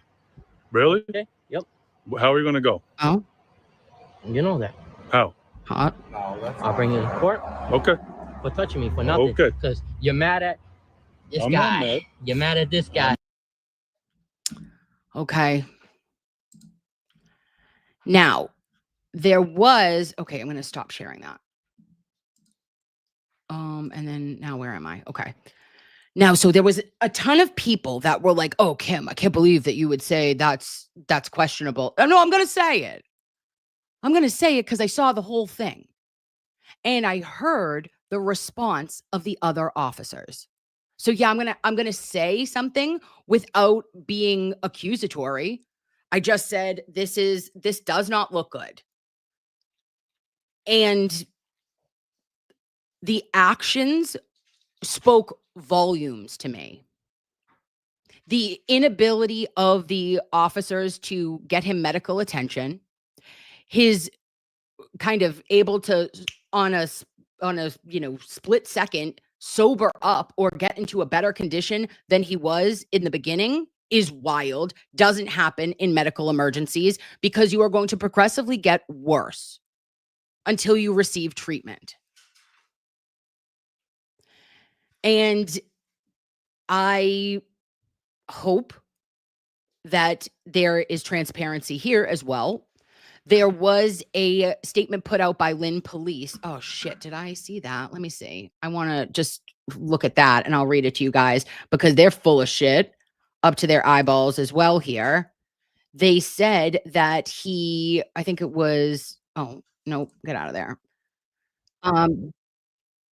Really? Okay, yep. How are you going to go? Oh. You know that. How? Hot. I'll bring you to court. Okay. For touching me for nothing. Okay. Because you're mad at this I'm guy. not mad. You're mad at this guy. Okay. Now, there was, okay, I'm going to stop sharing that. And then now where am I? Okay. Now, so there was a ton of people that were like, oh, Kim, I can't believe that you would say that's questionable. Oh, no, I'm going to say it. I'm going to say it because I saw the whole thing. And I heard the response of the other officers. So yeah, I'm going to say something without being accusatory. I just said, this does not look good. And the actions spoke volumes to me. The inability of the officers to get him medical attention, his kind of able to on a split second sober up or get into a better condition than he was in the beginning is wild. Doesn't happen in medical emergencies because you are going to progressively get worse until you receive treatment. And I hope that there is transparency here as well. There was a statement put out by Lynn Police. Oh, shit. Did I see that? Let me see. I want to just look at that and I'll read it to you guys because they're full of shit up to their eyeballs as well here. They said that I think it was, oh, no, get out of there.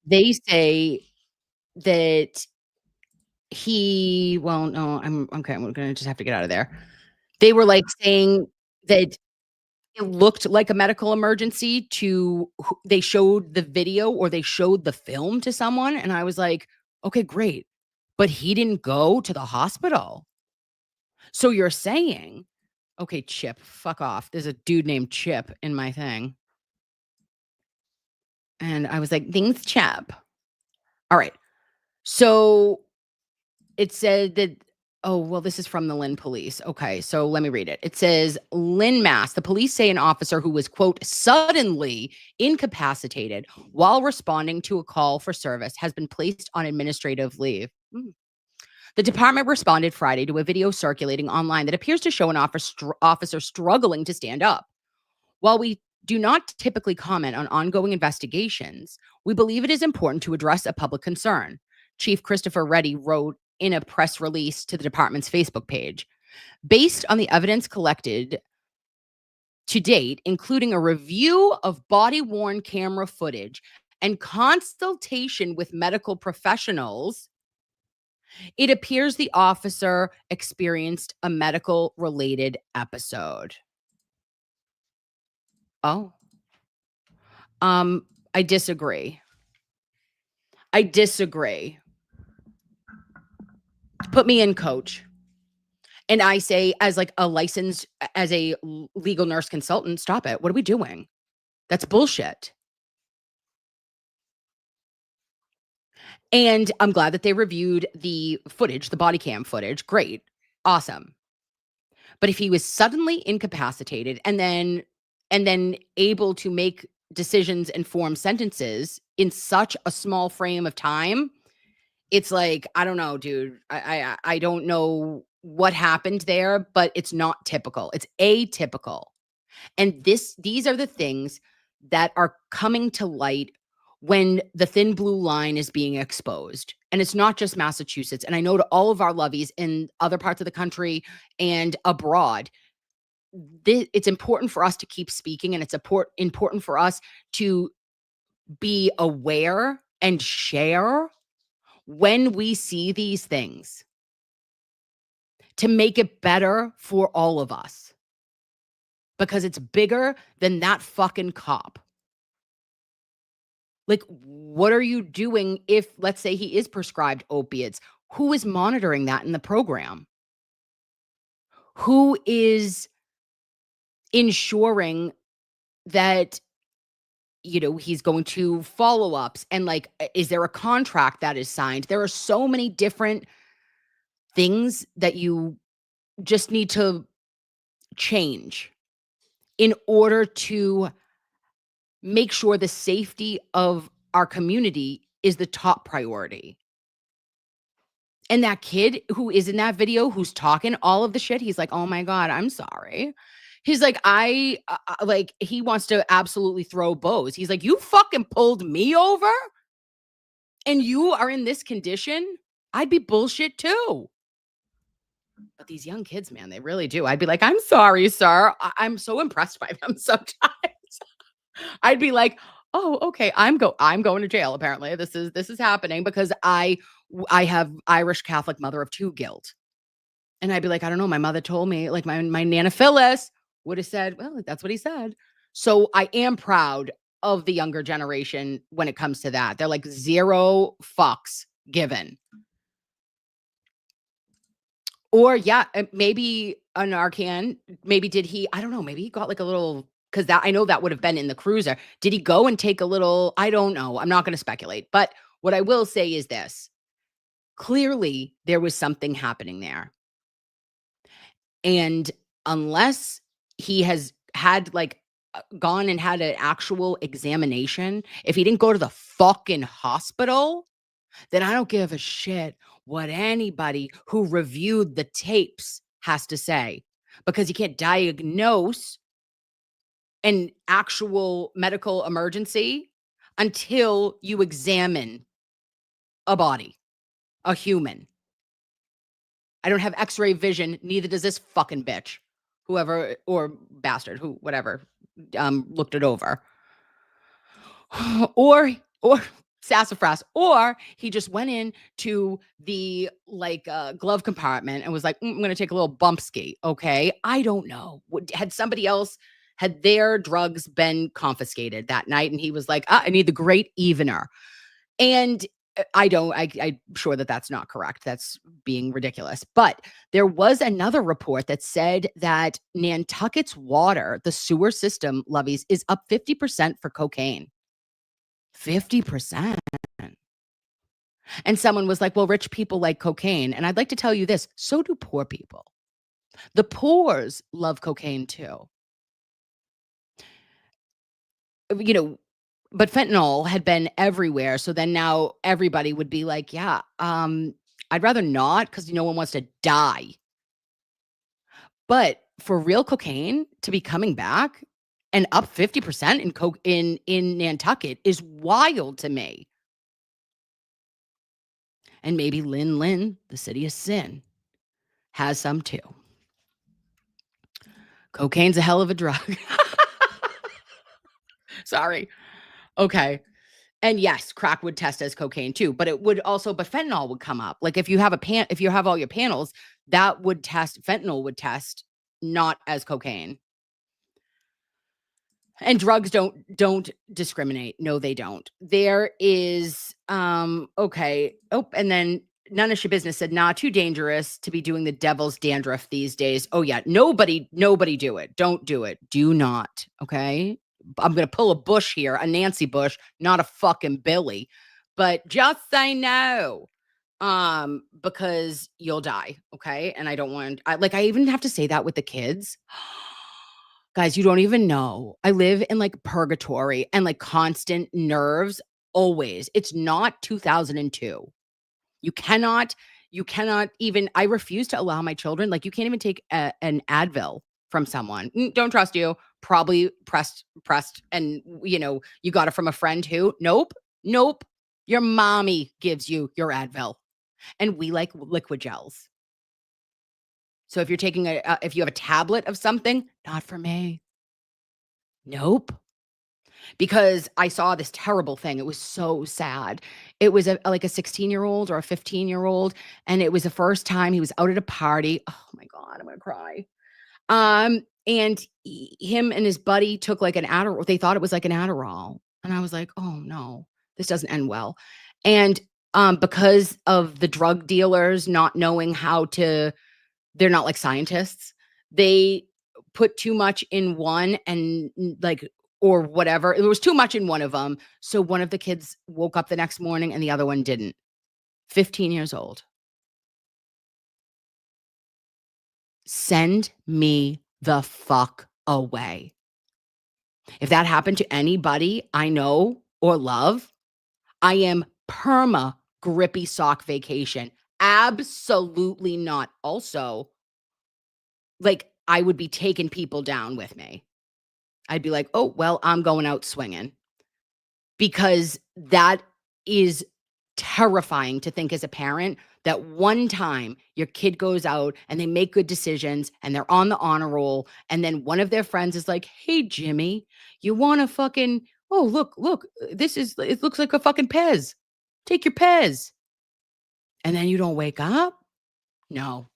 They say that well, no, I'm okay. I'm going to just have to get out of there. They were like saying that it looked like a medical emergency they showed the video or they showed the film to someone. And I was like, okay, great. But he didn't go to the hospital. So you're saying, okay, Chip, fuck off. There's a dude named Chip in my thing. And I was like, thanks, Chip. All right. So it said that, oh, well, this is from the Lynn Police. Okay, so let me read it. It says, Lynn, Mass. The police say an officer who was, quote, suddenly incapacitated while responding to a call for service has been placed on administrative leave. The department responded Friday to a video circulating online that appears to show an officer struggling to stand up. While we do not typically comment on ongoing investigations, we believe it is important to address a public concern. Chief Christopher Reddy wrote in a press release to the department's Facebook page. Based on the evidence collected to date, including a review of body-worn camera footage and consultation with medical professionals, it appears the officer experienced a medical-related episode. Oh. I disagree. Put me in, coach. And I say, as like a licensed, as a legal nurse consultant, stop it. What are we doing? That's bullshit. And I'm glad that they reviewed the footage, the body cam footage. Great. Awesome. But if he was suddenly incapacitated and then able to make decisions and form sentences in such a small frame of time, it's like, I don't know, dude. I don't know what happened there, but it's not typical. It's atypical. And these are the things that are coming to light when the thin blue line is being exposed. And it's not just Massachusetts. And I know to all of our lovies in other parts of the country and abroad, it's important for us to keep speaking, and it's important for us to be aware and share when we see these things. to make it better for all of us. Because it's bigger than that fucking cop. Like, what are you doing if, let's say, he is prescribed opiates? Who is monitoring that in the program? Who is ensuring that, you know, he's going to follow-ups? And, like, is there a contract that is signed? There are so many different things that you just need to change in order to make sure the safety of our community is the top priority. And that kid who is in that video, who's talking all of the shit, he's like, oh my God, I'm sorry. He's like, like, he wants to absolutely throw bows. He's like, you fucking pulled me over and you are in this condition? I'd be bullshit too. But these young kids, man, they really do. I'd be like, I'm sorry, sir. I'm so impressed by them sometimes. I'd be like, oh, okay, I'm going to jail. Apparently, this is happening because I have Irish Catholic mother of two guilt. And I'd be like, I don't know. My mother told me, like my Nana Phyllis would have said, well, that's what he said. So I am proud of the younger generation when it comes to that. They're like, zero fucks given. Or yeah, maybe a Narcan. Maybe did he? I don't know. Maybe he got like a little, because that I know that would have been in the cruiser. Did he go and take a little? I don't know. I'm not going to speculate. But what I will say is this: clearly there was something happening there, and unless he has had like gone and had an actual examination, if he didn't go to the fucking hospital, then I don't give a shit what anybody who reviewed the tapes has to say, because you can't diagnose an actual medical emergency until you examine a body, a human. I don't have x-ray vision, neither does this fucking bitch, whoever, or bastard, who, whatever, looked it over. Or sassafras, or he just went in to the like glove compartment and was like, I'm going to take a little bump ski. Okay. I don't know. Had somebody else, had their drugs been confiscated that night? And he was like, I need the great evener. And I'm sure that that's not correct. That's being ridiculous. But there was another report that said that Nantucket's water, the sewer system levies, is up 50% for cocaine. 50%. And someone was like, well, rich people like cocaine. And I'd like to tell you this, so do poor people. The poors love cocaine too. You know, but fentanyl had been everywhere. So then now everybody would be like, yeah, I'd rather not, because no one wants to die. But for real cocaine to be coming back and up 50% in Nantucket is wild to me. And maybe Lynn, the city of sin, has some too. Cocaine's a hell of a drug. Sorry. Okay. And yes, crack would test as cocaine too, but it would also, but fentanyl would come up. Like if you have if you have all your panels, that would test, fentanyl would test not as cocaine. And drugs don't discriminate. No, they don't. There is, okay. Oh, and then None of your business said, nah, too dangerous to be doing the devil's dandruff these days. Oh yeah. Nobody do it. Don't do it. Do not. Okay. I'm going to pull a Bush here, a Nancy Bush, not a fucking Billy, but just say no. Because you'll die. Okay. And I don't want, I even have to say that with the kids. Guys, you don't even know. I live in like purgatory and like constant nerves always. It's not 2002. You cannot even, I refuse to allow my children, like you can't even take an Advil from someone. Don't trust you. Probably pressed. And you got it from a friend who, nope. Your mommy gives you your Advil. And we like liquid gels. So if you're taking if you have a tablet of something, not for me. Nope. because I saw this terrible thing. It was so sad. It was like a 16-year-old or a 15-year-old, and it was the first time he was out at a party. Oh my God, I'm gonna cry. And him and his buddy took like an Adderall. They thought it was like an Adderall, and I was like, oh no, this doesn't end well. And because of the drug dealers not knowing how to, they're not like scientists. They put too much in one and like, or whatever. It was too much in one of them. So one of the kids woke up the next morning and the other one didn't. 15 years old. Send me the fuck away. If that happened to anybody I know or love, I am perma grippy sock vacation. Absolutely not. Also, like, I would be taking people down with me. I'd be like, oh, well, I'm going out swinging, because that is terrifying to think as a parent that one time your kid goes out and they make good decisions and they're on the honor roll. And then one of their friends is like, hey, Jimmy, you want to fucking, oh, look, it looks like a fucking Pez. Take your Pez. And then you don't wake up? No.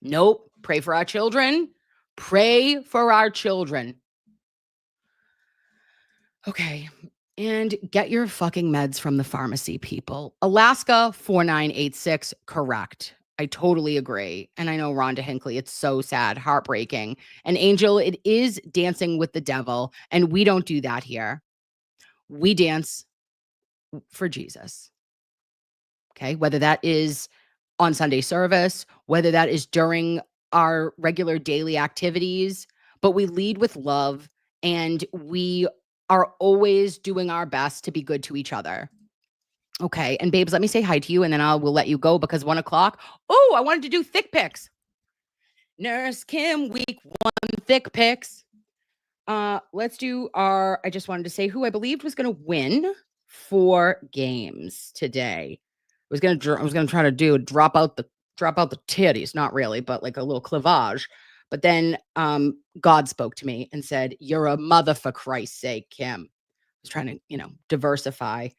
Nope. Pray for our children. Pray for our children. Okay. And get your fucking meds from the pharmacy, people. Alaska 4986, correct. I totally agree. And I know Rhonda Hinckley, it's so sad, heartbreaking. And Angel, it is dancing with the devil. And we don't do that here. We dance for Jesus. Okay. Whether that is on Sunday service, whether that is during our regular daily activities, but we lead with love, and we are always doing our best to be good to each other. Okay. And babes, let me say hi to you, and then we'll let you go, because 1 o'clock. Oh, I wanted to do thick picks. Nurse Kim, week 1 thick picks. Let's do I just wanted to say who I believed was going to win 4 games today. I was going to try to drop out the titties, not really, but like a little cleavage. But then God spoke to me and said, you're a mother, for Christ's sake, Kim. I was trying to, diversify.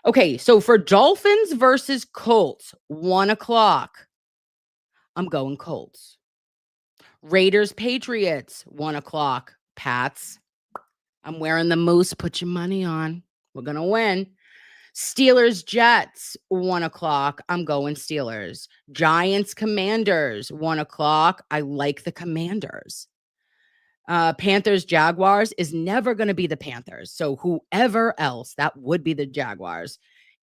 Okay, so for Dolphins versus Colts, 1 o'clock, I'm going Colts. Raiders, Patriots, 1 o'clock, Pats. I'm wearing the moose. Put your money on. We're going to win. Steelers, Jets, 1 o'clock. I'm going Steelers. Giants, Commanders, 1 o'clock. I like the Commanders. Panthers, Jaguars is never going to be the Panthers. So whoever else, that would be the Jaguars.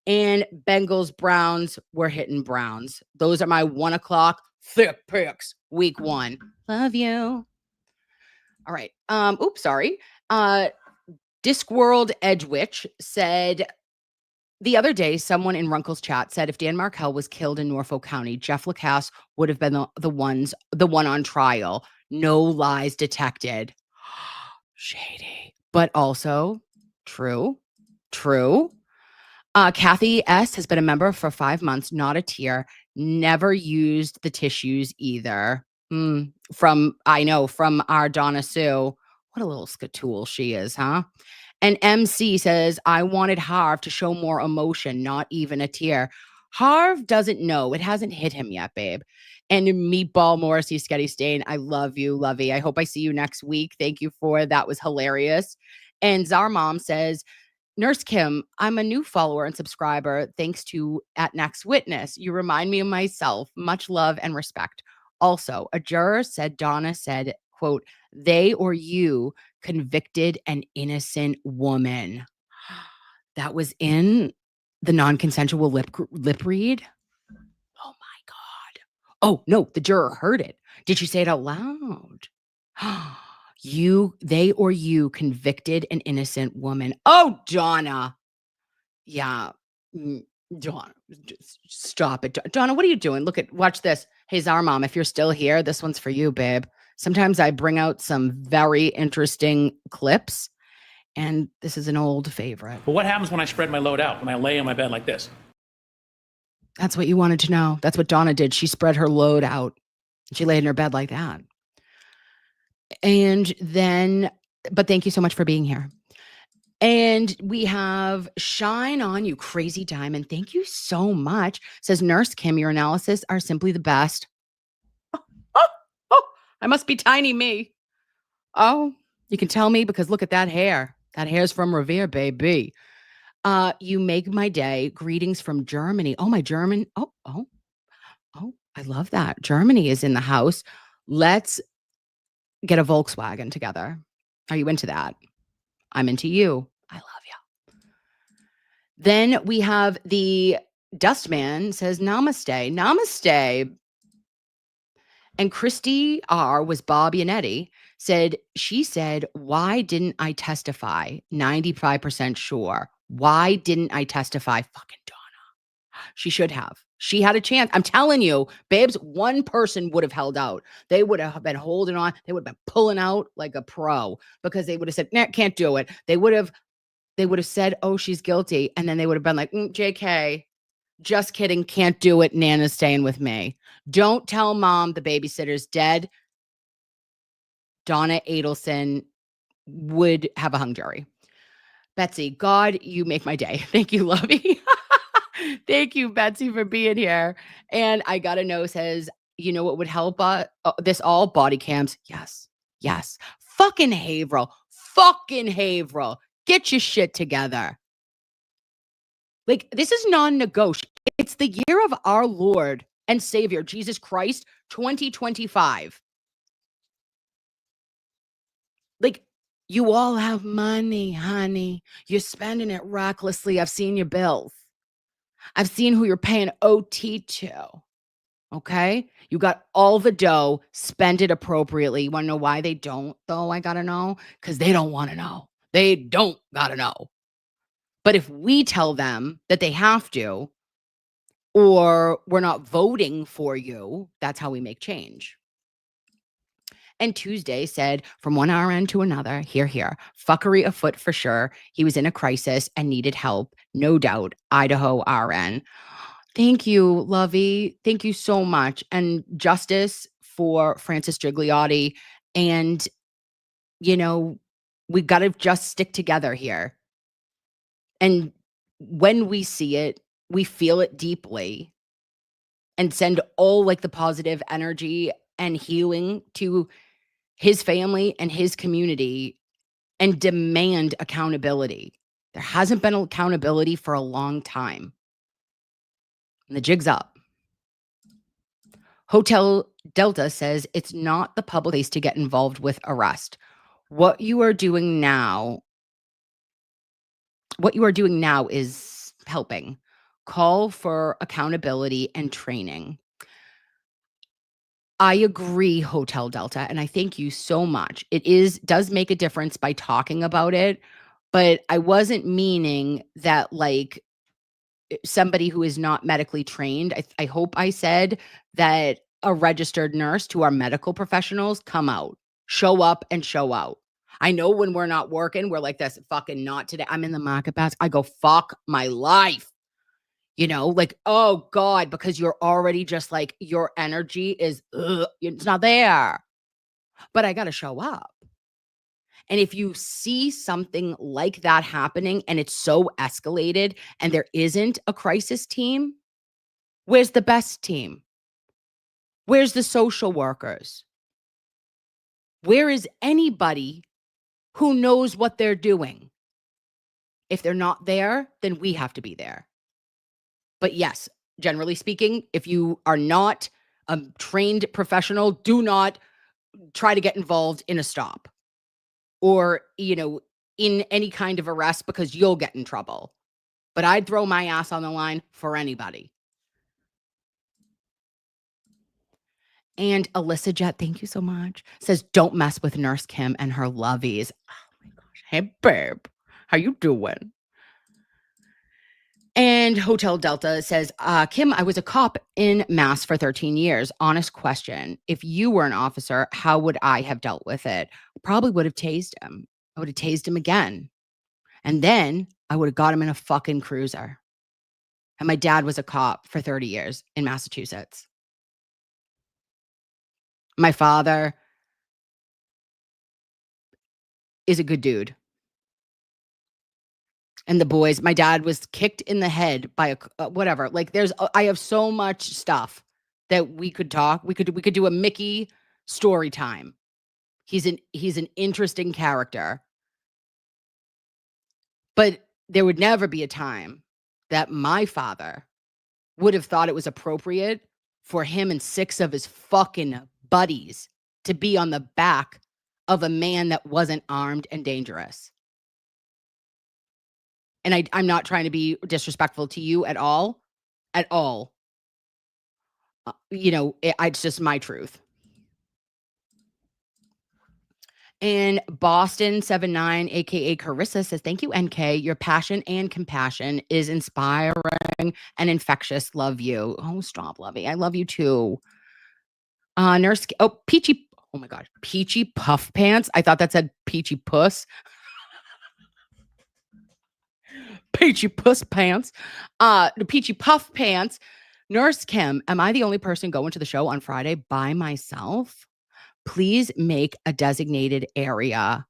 And Bengals, Browns, we're hitting Browns. Those are my 1 o'clock thick picks, week 1. Love you. All right. Oops, sorry. Discworld Edgewitch said, the other day, someone in Runkle's chat said if Dan Markel was killed in Norfolk County, Jeff Lacasse would have been the one on trial. No lies detected. Shady. But also true. Kathy S. has been a member for 5 months, not a tier. Never used the tissues either. From our Donna Sue. What a little skatool she is, huh? And MC says, I wanted Harv to show more emotion, not even a tear. Harv doesn't know. It hasn't hit him yet, babe. And Meatball Morrissey, Sketty Stain, I love you, Lovey. I hope I see you next week. Thank you for that. Was hilarious. And Czar Mom says, Nurse Kim, I'm a new follower and subscriber thanks to At Next Witness. You remind me of myself. Much love and respect. Also, a juror said, Donna said, quote, they or you convicted an innocent woman. That was in the non-consensual lip read. Oh my God. Oh no, the juror heard it. Did she say it out loud? They or you convicted an innocent woman. Oh, Donna. Yeah. Donna, just stop it. Donna, what are you doing? Watch this. Hey, Czar Mom, if you're still here, this one's for you, babe. Sometimes I bring out some very interesting clips, and this is an old favorite. But what happens when I spread my load out, when I lay on my bed like this? That's what you wanted to know. That's what Donna did. She spread her load out. She laid in her bed like that. And then, but thank you so much for being here. And we have Shine On You Crazy Diamond. Thank you so much. Says Nurse Kim, your analysis are simply the best. Oh, I must be tiny me. Oh, you can tell me because look at that hair. That hair's from Revere, baby. You make my day. Greetings from Germany. Oh, my German. Oh, I love that. Germany is in the house. Let's get a Volkswagen together. Are you into that? I'm into you. I love you. Then we have the Dustman says namaste. Namaste. And Christy R was Bobby and Eddie she said, why didn't I testify? 95% sure. Why didn't I testify? Fucking Donna. She should have. She had a chance. I'm telling you, babes, one person would have held out. They would have been holding on. They would have been pulling out like a pro because they would have said, nah, can't do it. They would have said, oh, she's guilty. And then they would have been like, JK, just kidding. Can't do it. Nana's staying with me. Don't tell mom the babysitter's dead. Donna Adelson would have a hung jury. Betsy, God, you make my day. Thank you, Lovey. Thank you, Betsy, for being here. And I Gotta Know says, you know what would help this all? Body cams. Yes. Yes. Fucking Haverhill. Fucking Haverhill. Get your shit together. Like, this is non-negotiable. It's the year of our Lord and Savior, Jesus Christ, 2025. Like, you all have money, honey. You're spending it recklessly. I've seen your bills. I've seen who you're paying OT to. Okay? You got all the dough. Spend it appropriately. You want to know why they don't, though? I got to know. Because they don't want to know. They don't got to know. But if we tell them that they have to, or we're not voting for you, that's how we make change. And Tuesday said, from one RN to another, here, fuckery afoot for sure. He was in a crisis and needed help. No doubt. Idaho RN. Thank you, Lovey. Thank you so much. And justice for Francis Gigliotti. And, you know, we got to just stick together here. And when we see it, we feel it deeply and send all like the positive energy and healing to his family and his community and demand accountability. There hasn't been accountability for a long time. And the jig's up. Hotel Delta says it's not the public place to get involved with arrest. What you are doing now is helping. Call for accountability and training. I agree, Hotel Delta, and I thank you so much. It does make a difference by talking about it, but I wasn't meaning that like somebody who is not medically trained. I hope I said that a registered nurse to our medical professionals come out, show up and show out. I know when we're not working, we're like this fucking not today. I'm in the market basket. I go, fuck my life. You know, like, oh God, because you're already just like, your energy is, it's not there. But I got to show up. And if you see something like that happening and it's so escalated and there isn't a crisis team, where's the best team? Where's the social workers? Where is anybody who knows what they're doing? If they're not there, then we have to be there. But yes, generally speaking, if you are not a trained professional, do not try to get involved in a stop or, you know, in any kind of arrest because you'll get in trouble. But I'd throw my ass on the line for anybody. And Alyssa Jet, thank you so much, says, don't mess with Nurse Kim and her lovies. Oh my gosh. Hey, babe, how you doing? And Hotel Delta says, Kim, I was a cop in Mass for 13 years. Honest question. If you were an officer, how would I have dealt with it? Probably would have tased him. I would have tased him again. And then I would have got him in a fucking cruiser. And my dad was a cop for 30 years in Massachusetts. My father is a good dude. and the boys. My dad was kicked in the head by a whatever. Like I have so much stuff that we could talk. We could do a Mickey story time. He's an interesting character. But there would never be a time that my father would have thought it was appropriate for him and 6 of his fucking buddies to be on the back of a man that wasn't armed and dangerous. And I'm not trying to be disrespectful to you at all. At all. It's just my truth. And Boston 79, aka Carissa, says, thank you, NK. Your passion and compassion is inspiring and infectious. Love you. Oh, stop, Lovey. I love you too. Peachy. Oh my God. Peachy Puff Pants. I thought that said Peachy Puss. Peachy Puss Pants. The Peachy Puff Pants. Nurse Kim, am I the only person going to the show on Friday by myself? Please make a designated area.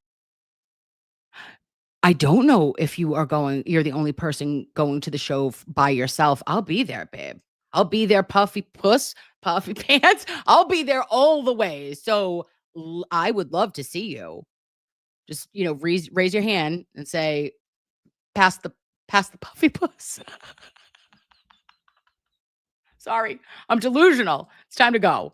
I don't know if you're the only person going to the show by yourself. I'll be there, babe. I'll be there, puffy puss, puffy pants. I'll be there all the way. So I would love to see you. Just, raise your hand and say, pass the puffy puss. Sorry, I'm delusional. It's time to go.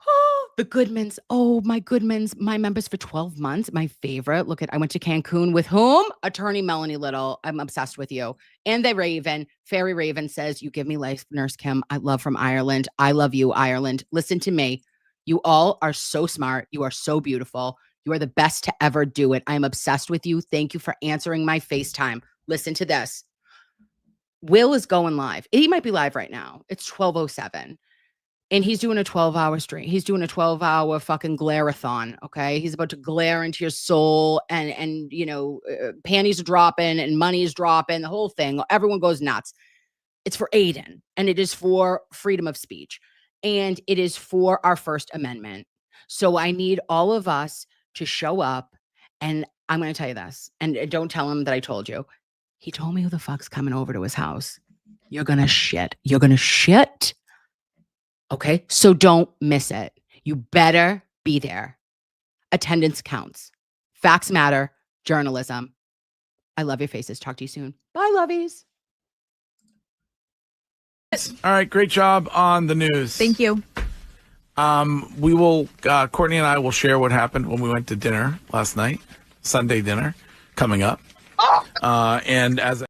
Oh, the Goodmans. Oh, my Goodmans. My members for 12 months. My favorite. I went to Cancun with whom? Attorney Melanie Little. I'm obsessed with you. And the Raven. Fairy Raven says, you give me life, Nurse Kim. I love from Ireland. I love you, Ireland. Listen to me. You all are so smart. You are so beautiful. You are the best to ever do it. I am obsessed with you. Thank you for answering my FaceTime. Listen to this. Will is going live. He might be live right now. It's 12:07. And he's doing a 12-hour stream. He's doing a 12-hour fucking glare-a-thon, okay? He's about to glare into your soul and panties are dropping and money's dropping, the whole thing. Everyone goes nuts. It's for Aiden, and it is for freedom of speech, and it is for our First Amendment. So I need all of us to show up, and I'm going to tell you this, and don't tell him that I told you. He told me who the fuck's coming over to his house. You're going to shit. You're going to shit. Okay, so don't miss it. You better be there. Attendance counts. Facts matter. Journalism. I love your faces. Talk to you soon. Bye, lovies. All right, great job on the news. Thank you. We will, Courtney and I will share what happened when we went to dinner last night, Sunday dinner, coming up. And as